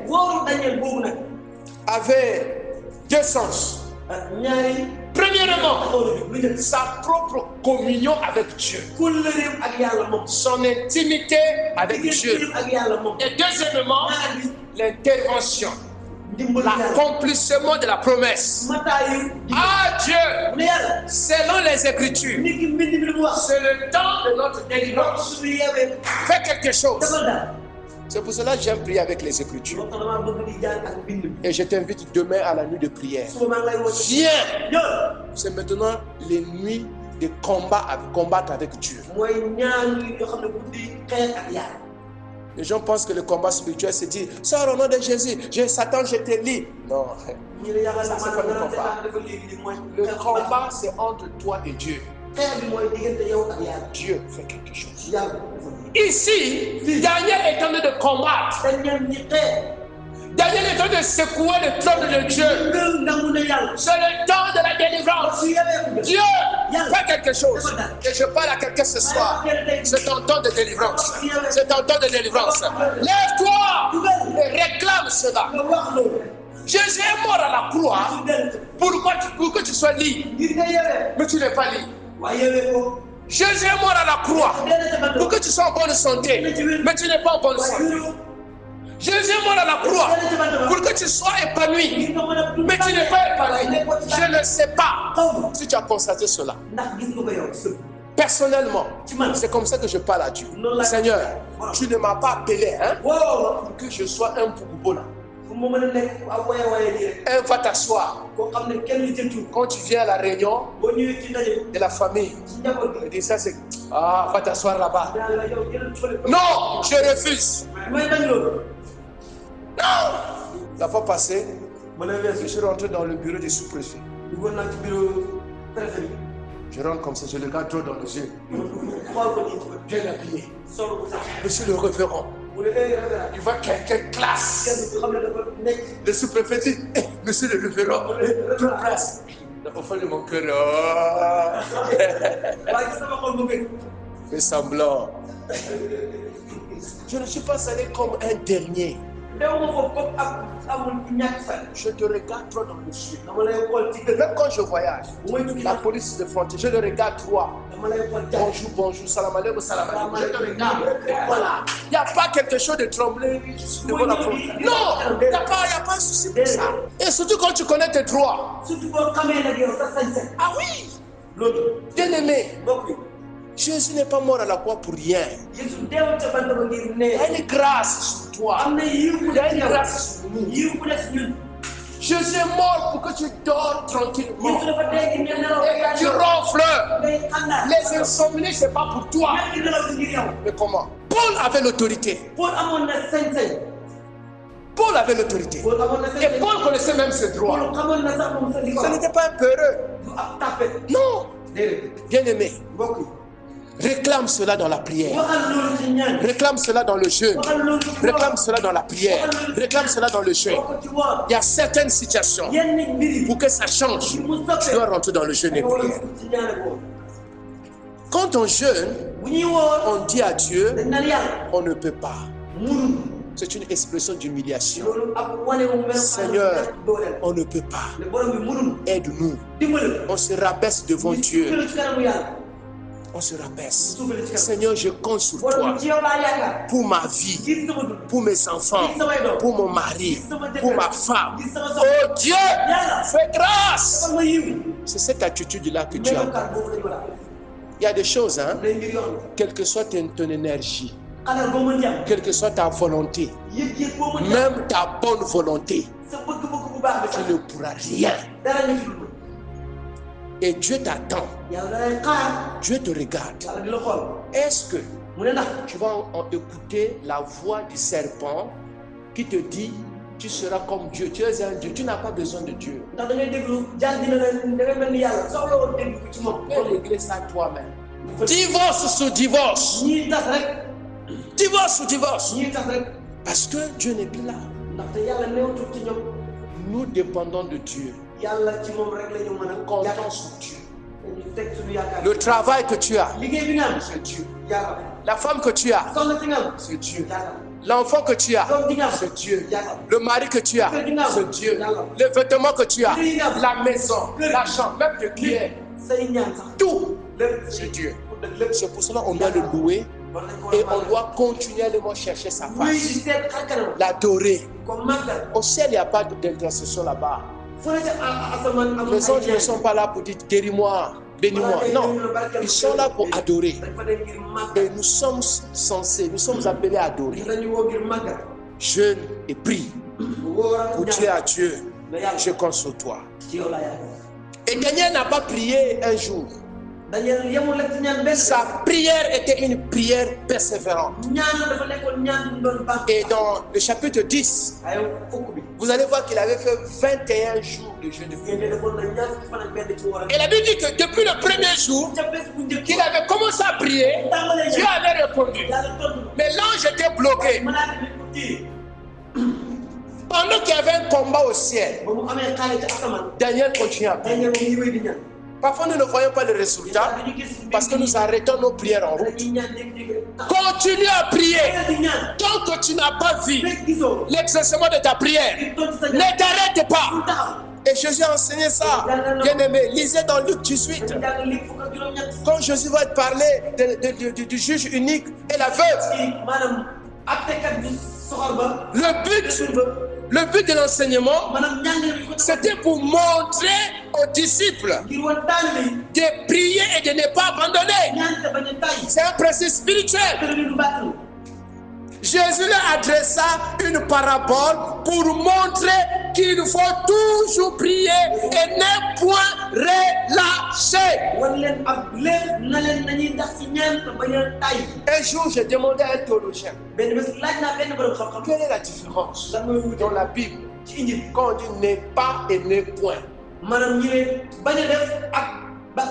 Speaker 2: avait deux sens. Premièrement, sa propre communion avec Dieu, son intimité avec Dieu. Et deuxièmement, l'intervention, l'accomplissement de la promesse. Ah Dieu, selon les Écritures, c'est le temps de notre délivrance. Fais quelque chose. C'est pour cela que j'aime prier avec les Écritures. Et je t'invite demain à la nuit de prière. Viens. C'est maintenant les nuits de combattre avec Dieu. Les gens pensent que le combat spirituel, c'est dire, sors au nom de Jésus, Satan, je te lis. Non, ça c'est pas le combat. Le combat, c'est entre toi et Dieu. Dieu fait quelque chose. Ici, Daniel est en train de combattre. Daniel est en train de secouer le trône de Dieu. C'est le temps de la délivrance. Dieu fait quelque chose. Et je parle à quelqu'un ce soir. C'est ton temps de délivrance. C'est ton temps de délivrance. Lève-toi et réclame cela. Jésus est mort à la croix pour que tu sois libre. Mais tu n'es pas libre. Jésus est mort à la croix pour que tu sois en bonne santé. Mais tu n'es pas en bonne santé. Jésus est mort à la croix pour que tu sois épanoui. Mais tu n'es pas épanoui. Je ne sais pas si tu as constaté cela. Personnellement, c'est comme ça que je parle à Dieu. Seigneur, tu ne m'as pas appelé pour que je sois un pouboula. Va t'asseoir. Quand tu viens à la réunion de la famille, il dit ça c'est va t'asseoir là-bas. Non, je refuse. Non. La fois passée, je suis rentré dans le bureau du sous-préfet. Je rentre comme ça, je le regarde droit dans les yeux. Bien habillé. Monsieur le révérend. Il voit quelle classe. Le sous-préfet dit, monsieur le révérend, toute place. Au fond de mon cœur, fais semblant. Je ne suis pas allé comme un dernier. Je te regarde trop dans le yeux. Même quand je voyage, la police de frontière, je le regarde trop. Bonjour, bonjour, salam alaikum, salam alaikum. Je te regarde. Voilà. Il n'y a pas quelque chose de tremblé devant la frontière. Non, il n'y a pas un souci pour ça. Et surtout quand tu connais tes droits. Ah oui. Bien aimé. Jésus n'est pas mort à la croix pour rien. Il y a une grâce sur toi. Il y a une grâce sur nous. Jésus est mort pour que tu dors tranquillement. Et que tu ronfles. Les insomnies, ce n'est pas pour toi. Mais comment? Paul avait l'autorité. Paul avait l'autorité. Et Paul connaissait même ses droits. Ce n'était pas un peureux. Non. Bien aimé. Réclame cela dans la prière. Réclame cela dans le jeûne. Réclame cela dans la prière. Réclame cela dans le jeûne. Il y a certaines situations. Pour que ça change, tu dois rentrer dans le jeûne et prière. Quand on jeûne, on dit à Dieu, on ne peut pas. C'est une expression d'humiliation. Seigneur, on ne peut pas. Aide-nous. On se rabaisse devant Dieu. On se rabaisse. Seigneur, je compte sur toi pour ma vie, pour mes enfants, pour mon mari, pour ma femme. Oh Dieu, fais grâce. C'est cette attitude-là que tu as. Il y a des choses, quelle que soit ton énergie, quelle que soit ta volonté, même ta bonne volonté, tu ne pourras rien. Et Dieu t'attend. Dieu te regarde. Est-ce que tu vas écouter la voix du serpent qui te dit tu seras comme Dieu, tu es un Dieu, tu n'as pas besoin de Dieu. Régler ça toi-même. Divorce sur divorce. Divorce sur divorce. Parce que Dieu n'est plus là. Nous dépendons de Dieu. Comptons sur Dieu. Le travail que tu as, c'est Dieu. La femme que tu as, c'est Dieu. L'enfant que tu as, c'est Dieu. Le mari que tu as, c'est Dieu. Les vêtements que tu as, la maison, la chambre, même le cuillère, tout, c'est Dieu. C'est pour cela qu'on doit le louer et on doit continuellement chercher sa face, l'adorer. Au ciel, il n'y a pas d'intercession là-bas. Les anges ne sont pas là pour dire guéris-moi, bénis-moi. Non, ils sont là pour adorer. Et nous sommes censés, nous sommes appelés à adorer. Jeûne et prie pour dire à Dieu, je compte sur toi. Et Daniel n'a pas prié un jour. Sa prière était une prière persévérante. Et dans le chapitre 10, vous allez voir qu'il avait fait 21 jours de jeûne de prière. Et la Bible dit que depuis le premier jour qu'il avait commencé à prier, Dieu avait répondu. Mais l'ange était bloqué. Pendant qu'il y avait un combat au ciel,
Speaker 3: ba mu amee xaale ci asamaan
Speaker 2: Daniel continuait à prier.
Speaker 3: Daniel moom ngi wéy di ñaan
Speaker 2: Parfois, nous ne voyons pas le résultat parce que nous arrêtons nos prières en route.
Speaker 3: dañuy ñaan dégg-dégg taxaw
Speaker 2: Continue à prier.
Speaker 3: di ñaan
Speaker 2: Tant que tu n'as pas vu
Speaker 3: fekk gisoo
Speaker 2: l'exaucement de ta prière,
Speaker 3: di toog ci sa
Speaker 2: ne
Speaker 3: ñaan
Speaker 2: t'arrête pas.
Speaker 3: bul taxaw
Speaker 2: Et Jésus a enseigné ça. Bien aimé, lisez dans Luc 18.
Speaker 3: dañu jàng li fukk ak juróom-ñett
Speaker 2: Quand Jésus va te parler du juge unique et la veuve,
Speaker 3: ci maanaam attekat bi soxor ba
Speaker 2: le but de l'enseignement,
Speaker 3: maanaam njàngale bi ko
Speaker 2: c'était pour montrer aux disciples
Speaker 3: ngir wan taalibe yi
Speaker 2: de prier et de ne pas abandonner.
Speaker 3: ñaan te bañ a tàyyi
Speaker 2: C'est un principe spirituel.
Speaker 3: tërëlin du bàttal
Speaker 2: Jésus leur adressa une parabole pour montrer qu'il faut toujours prier et ne point relâcher.
Speaker 3: wan leen ab lépp na leen nañuy tax ci ñaan te bañ a tàyyi
Speaker 2: Un jour, j'ai demandé à un théologien,
Speaker 3: benn bés laaj naa benn borom xam-xam
Speaker 2: quelle est la différence
Speaker 3: lan mooy wute
Speaker 2: dans la Bible
Speaker 3: ci Injil
Speaker 2: quand on dit n'est pas et n'est point?
Speaker 3: maanaam ñu ne bañ a def ak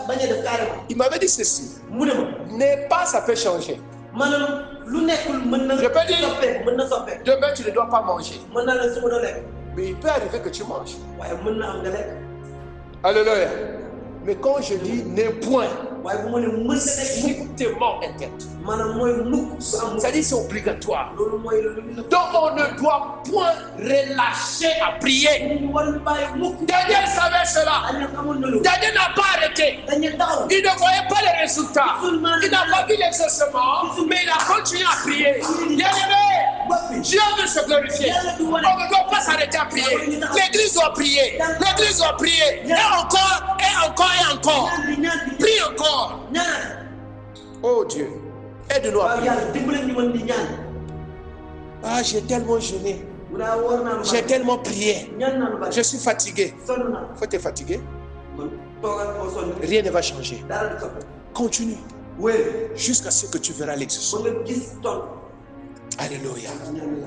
Speaker 3: bañ a def carrément
Speaker 2: Il m'avait dit ceci,
Speaker 3: mu ne ma
Speaker 2: n'est pas, ça peut changer.
Speaker 3: maanaam lu nekkul mën na
Speaker 2: Je peux dire-
Speaker 3: soppeeku mën na soppeeku
Speaker 2: Demain, tu ne dois pas manger.
Speaker 3: mën naa la suba doo lekk
Speaker 2: Mais il peut arriver que tu manges.
Speaker 3: waaye mën na am nga lekk
Speaker 2: Alléluia. Mais quand je dis n'est point,
Speaker 3: waaye bu ma ne mën na nekk
Speaker 2: strictement interdit.
Speaker 3: maanaam mooy mukk du am
Speaker 2: Ça dit c'est obligatoire.
Speaker 3: loolu mooy lu ñu
Speaker 2: Donc on ne doit point relâcher à prier.
Speaker 3: ñu war bàyyi mukk
Speaker 2: Daniel savait cela.
Speaker 3: dañu xamul na lu
Speaker 2: Daniel n'a pas arrêté.
Speaker 3: dañu taxaw
Speaker 2: Il ne voyait pas les résultats. Il n'a pas vu l'exaucement, mais il a continué à prier. Bien-aimé,
Speaker 3: bopp bi
Speaker 2: Dieu veut se glorifier. On ne doit pas s'arrêter à prier. L'église doit prier. L'église doit prier. Et encore, et encore, et encore.
Speaker 3: ñaan bi
Speaker 2: Prie encore.
Speaker 3: ñaan
Speaker 2: Oh Dieu, aide-nous à
Speaker 3: waaw
Speaker 2: prier.
Speaker 3: yàlla dimbale ñu mën di ñaan
Speaker 2: Ah, j'ai tellement jeûné.
Speaker 3: mu naa war naa lu
Speaker 2: J'ai
Speaker 3: bari
Speaker 2: tellement prié.
Speaker 3: ñaan naa lu bari
Speaker 2: Je suis fatigué.
Speaker 3: sonn naa
Speaker 2: Faut être fatigué.
Speaker 3: man toogal koo sonn
Speaker 2: Rien ne va changer.
Speaker 3: dara du soppeeku
Speaker 2: Continue
Speaker 3: wéy
Speaker 2: jusqu'à ce que tu verras l'exaucement.
Speaker 3: ba nga gis toll
Speaker 2: Alléluia.
Speaker 3: ñaan yàlla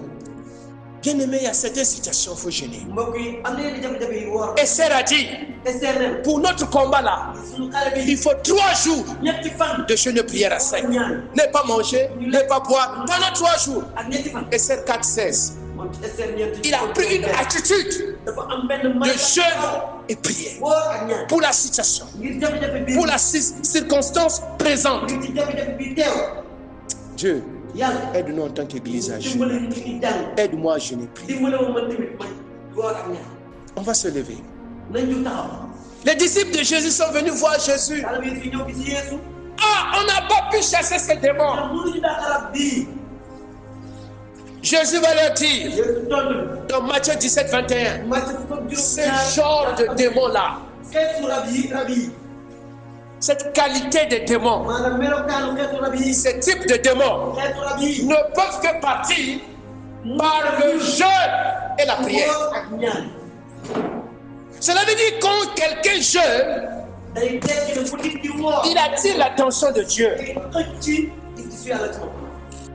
Speaker 2: Bien aimé, il y a certaines situations, il faut gêner.
Speaker 3: mbokk yi am na yenn jafe-jafe yi woor
Speaker 2: Esther a dit,
Speaker 3: SRM
Speaker 2: pour notre combat là,
Speaker 3: suñu xale bi
Speaker 2: il faut 3 jours
Speaker 3: ñetti fan
Speaker 2: de jeûne et prière à sec.
Speaker 3: ñaan
Speaker 2: Ne pas manger, ne pas boire pendant 3 jours.
Speaker 3: ak ñetti fan
Speaker 2: Esther 4:16.
Speaker 3: moom SR ñeenti
Speaker 2: Il a pris une attitude
Speaker 3: dafa am benn
Speaker 2: de jeûne et prière
Speaker 3: woor ak ñaan
Speaker 2: pour la situation,
Speaker 3: ngir jafe-jafe bi
Speaker 2: pour la circonstance présente.
Speaker 3: ngir ci jafe-jafe bi teew
Speaker 2: Dieu,
Speaker 3: yàlla
Speaker 2: aide-nous en tant qu'église à jeûner.
Speaker 3: dimbale ñu ngi jàng
Speaker 2: Aide-moi à jeûner et prier.
Speaker 3: dimbale ma man tamit man woor ak ñaan
Speaker 2: On va se lever.
Speaker 3: nañ ñu taxaw
Speaker 2: Les disciples de Jésus sont venus voir Jésus.
Speaker 3: xale bi fi ñëw gis Yeesu
Speaker 2: Ah, on n'a pas pu chasser ces démons.
Speaker 3: ndax mënuñu daa xarab bii
Speaker 2: Jésus va leur dire,
Speaker 3: Yeesu toll
Speaker 2: dans Matthieu 17, 21,
Speaker 3: màcc fukk ak
Speaker 2: ce
Speaker 3: juróom-ñaar
Speaker 2: genre de démons-là,
Speaker 3: xeetu rab yi
Speaker 2: cette qualité de démons,
Speaker 3: maanaam melokaanu xeetu rab yi
Speaker 2: ce type de démons
Speaker 3: xeetu rab yi
Speaker 2: ne peuvent que partir par le jeûne et la prière.
Speaker 3: woor ak ñaan
Speaker 2: Cela veut dire quand quelqu'un jeûne,
Speaker 3: day tekki ne bu nit di woor
Speaker 2: il attire l'attention de Dieu.
Speaker 3: day xëcc gis yàlla ci moom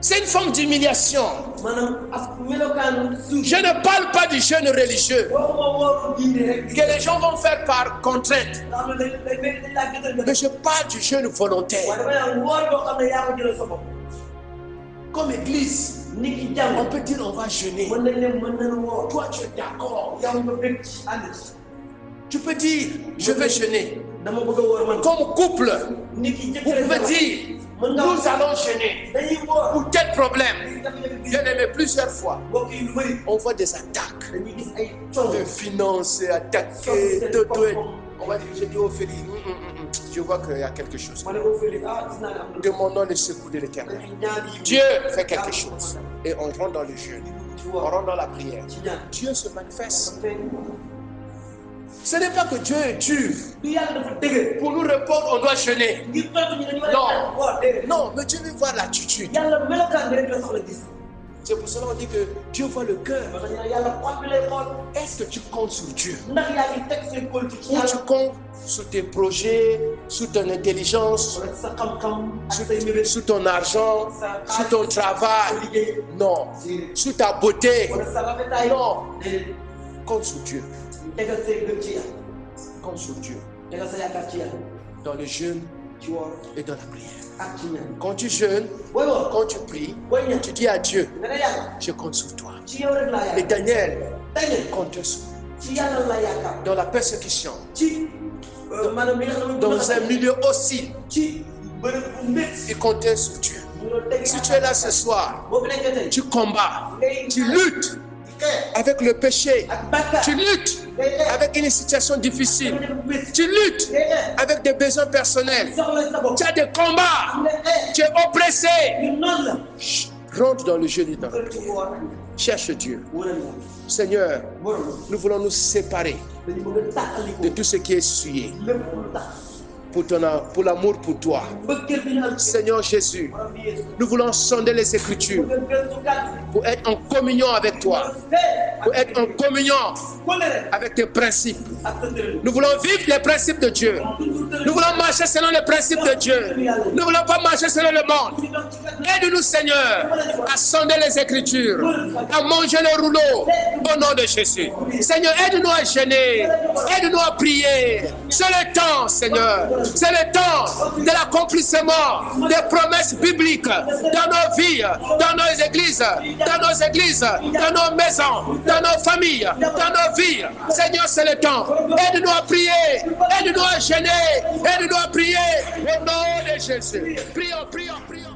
Speaker 2: C'est une forme d'humiliation.
Speaker 3: maanaam ak melokaanu suuf
Speaker 2: Je ne parle pas du jeûne religieux
Speaker 3: waxuma wooru diine rek
Speaker 2: que les gens vont faire par contrainte,
Speaker 3: nga xam ne day mel dañ laa gëtal
Speaker 2: mais je parle du jeûne volontaire.
Speaker 3: waaye dama naan woor boo xam ne yaa ko jëlee sa bopp
Speaker 2: Comme église,
Speaker 3: nit ki
Speaker 2: on
Speaker 3: jàng
Speaker 2: peut dire on va jeûner.
Speaker 3: mën nañ leen mën nañu woor
Speaker 2: Toi, tu es d'accord.
Speaker 3: yow nga bëgg ci ànd ci
Speaker 2: Tu peux dire, je vais jeûner.
Speaker 3: dama bëgg a woor man
Speaker 2: Comme couple,
Speaker 3: nit ki
Speaker 2: vous
Speaker 3: jëkkër
Speaker 2: pouvez dire, nous allons jeûner.
Speaker 3: dañuy woor
Speaker 2: Pour quel problème?
Speaker 3: jafe-jafe bi
Speaker 2: Bien aimé, plusieurs fois,
Speaker 3: mbokk yi lu bëri
Speaker 2: on voit des attaques
Speaker 3: dañuy gis ay coono
Speaker 2: de finances, attaquer, tout. On va dire, je dis au Félix, je vois qu'il y a quelque chose.
Speaker 3: ma ne ko fële ah gis naa ne am na
Speaker 2: Demandons le secours de l'éternel.
Speaker 3: dañuy ñaan yi
Speaker 2: Dieu fait quelque chose. Et on rentre dans le jeûne.
Speaker 3: ci
Speaker 2: On
Speaker 3: woor
Speaker 2: rentre dans la prière.
Speaker 3: ci ñaan
Speaker 2: Dieu se manifeste.
Speaker 3: te
Speaker 2: Ce n'est pas que Dieu est dur.
Speaker 3: du yàlla dafa dëgër
Speaker 2: Pour nous répondre, on doit jeûner.
Speaker 3: ngir tontu ñu dañu war
Speaker 2: Non.
Speaker 3: a ñaan woor déedéet
Speaker 2: Non, mais Dieu veut voir l'attitude.
Speaker 3: yàlla melokaan bi rek la soxla gis
Speaker 2: C'est pour cela qu'on dit que Dieu voit le cœur.
Speaker 3: moo tax ñu ne yàlla xol bi lay xool
Speaker 2: Est-ce que tu comptes sur Dieu?
Speaker 3: ndax yaa ngi teg say kóol ci
Speaker 2: Ou tu
Speaker 3: yàlla
Speaker 2: comptes sur tes projets, sur ton intelligence,
Speaker 3: wala sa xam-xam ak say mébét
Speaker 2: sur ton argent, sur ton
Speaker 3: sa
Speaker 2: travail?
Speaker 3: liggéey
Speaker 2: Non. Sur ta beauté?
Speaker 3: wala sa rafetaay
Speaker 2: Non.
Speaker 3: déedéet
Speaker 2: Compte sur Dieu.
Speaker 3: tegal say gëm ci yàlla
Speaker 2: Compte sur Dieu.
Speaker 3: tegal sa yaakaar ci yàlla
Speaker 2: Dans le jeûne
Speaker 3: ci woor
Speaker 2: et dans la prière.
Speaker 3: ak ci ñaan.
Speaker 2: Quand tu jeûnes,
Speaker 3: booy woor
Speaker 2: quand tu pries,
Speaker 3: booy ñaan
Speaker 2: tu dis à Dieu,
Speaker 3: nga ne yàlla
Speaker 2: je compte sur toi.
Speaker 3: ci yow rek laa
Speaker 2: Et
Speaker 3: yaakaar.
Speaker 2: Daniel
Speaker 3: Daniel
Speaker 2: comptait sur
Speaker 3: ci yàlla laa yaakaar.
Speaker 2: dans la persécution,
Speaker 3: ci maanaam li nga xam ne
Speaker 2: dans un milieu hostile,
Speaker 3: ci bërëb bu métti.
Speaker 2: il comptait sur Dieu.
Speaker 3: mu doon teg
Speaker 2: Si tu es là ce soir,
Speaker 3: boo fi nekkee tey.
Speaker 2: tu combats,
Speaker 3: ngay
Speaker 2: tu luttes
Speaker 3: di xeex
Speaker 2: avec le péché,
Speaker 3: ak bàkkaar.
Speaker 2: tu luttes
Speaker 3: ngay xeex
Speaker 2: avec une situation difficile,
Speaker 3: jafe-jafe bu métti.
Speaker 2: tu luttes
Speaker 3: ngay xeex
Speaker 2: avec des besoins personnels,
Speaker 3: soxla sa bopp.
Speaker 2: tu as des combats,
Speaker 3: am nga xeex.
Speaker 2: tu es oppressé.
Speaker 3: ñu noonu la.
Speaker 2: Chut, rentre dans le jeûne et dans la
Speaker 3: kër ci
Speaker 2: prière.
Speaker 3: woor
Speaker 2: Cherche Dieu.
Speaker 3: wóoral la.
Speaker 2: Seigneur,
Speaker 3: borom
Speaker 2: nous voulons nous séparer
Speaker 3: dañu bëgg a tàqaliko
Speaker 2: de tout ce qui est souillé
Speaker 3: lépp lu tax.
Speaker 2: pour l'amour pour toi.
Speaker 3: bëggeel bi ñu am ci
Speaker 2: Seigneur Jésus,
Speaker 3: borom bi Yeesu.
Speaker 2: nous voulons sonder les Écritures
Speaker 3: bëgg gëstu kàddu.
Speaker 2: pour être en communion avec toi, pour être en communion
Speaker 3: kóllëre
Speaker 2: avec tes principes.
Speaker 3: ak sa tërël.
Speaker 2: Nous voulons vivre les principes de Dieu. Nous voulons marcher selon les principes de Dieu. Nous ne voulons pas marcher selon le monde.
Speaker 3: ñu dox ci kàddu.
Speaker 2: Aide-nous, Seigneur, à sonder les Écritures, à manger le rouleau au nom de Jésus. Seigneur, aide-nous à jeûner, aide-nous à prier. C'est le temps, Seigneur. C'est le temps de l'accomplissement des promesses bibliques dans nos vies, dans nos églises, dans nos maisons, dans nos familles, dans nos vies. Seigneur, c'est le temps. Aide-nous à prier, aide-nous à jeûner, aide-nous à prier au nom de Jésus. Prions, prions, prions.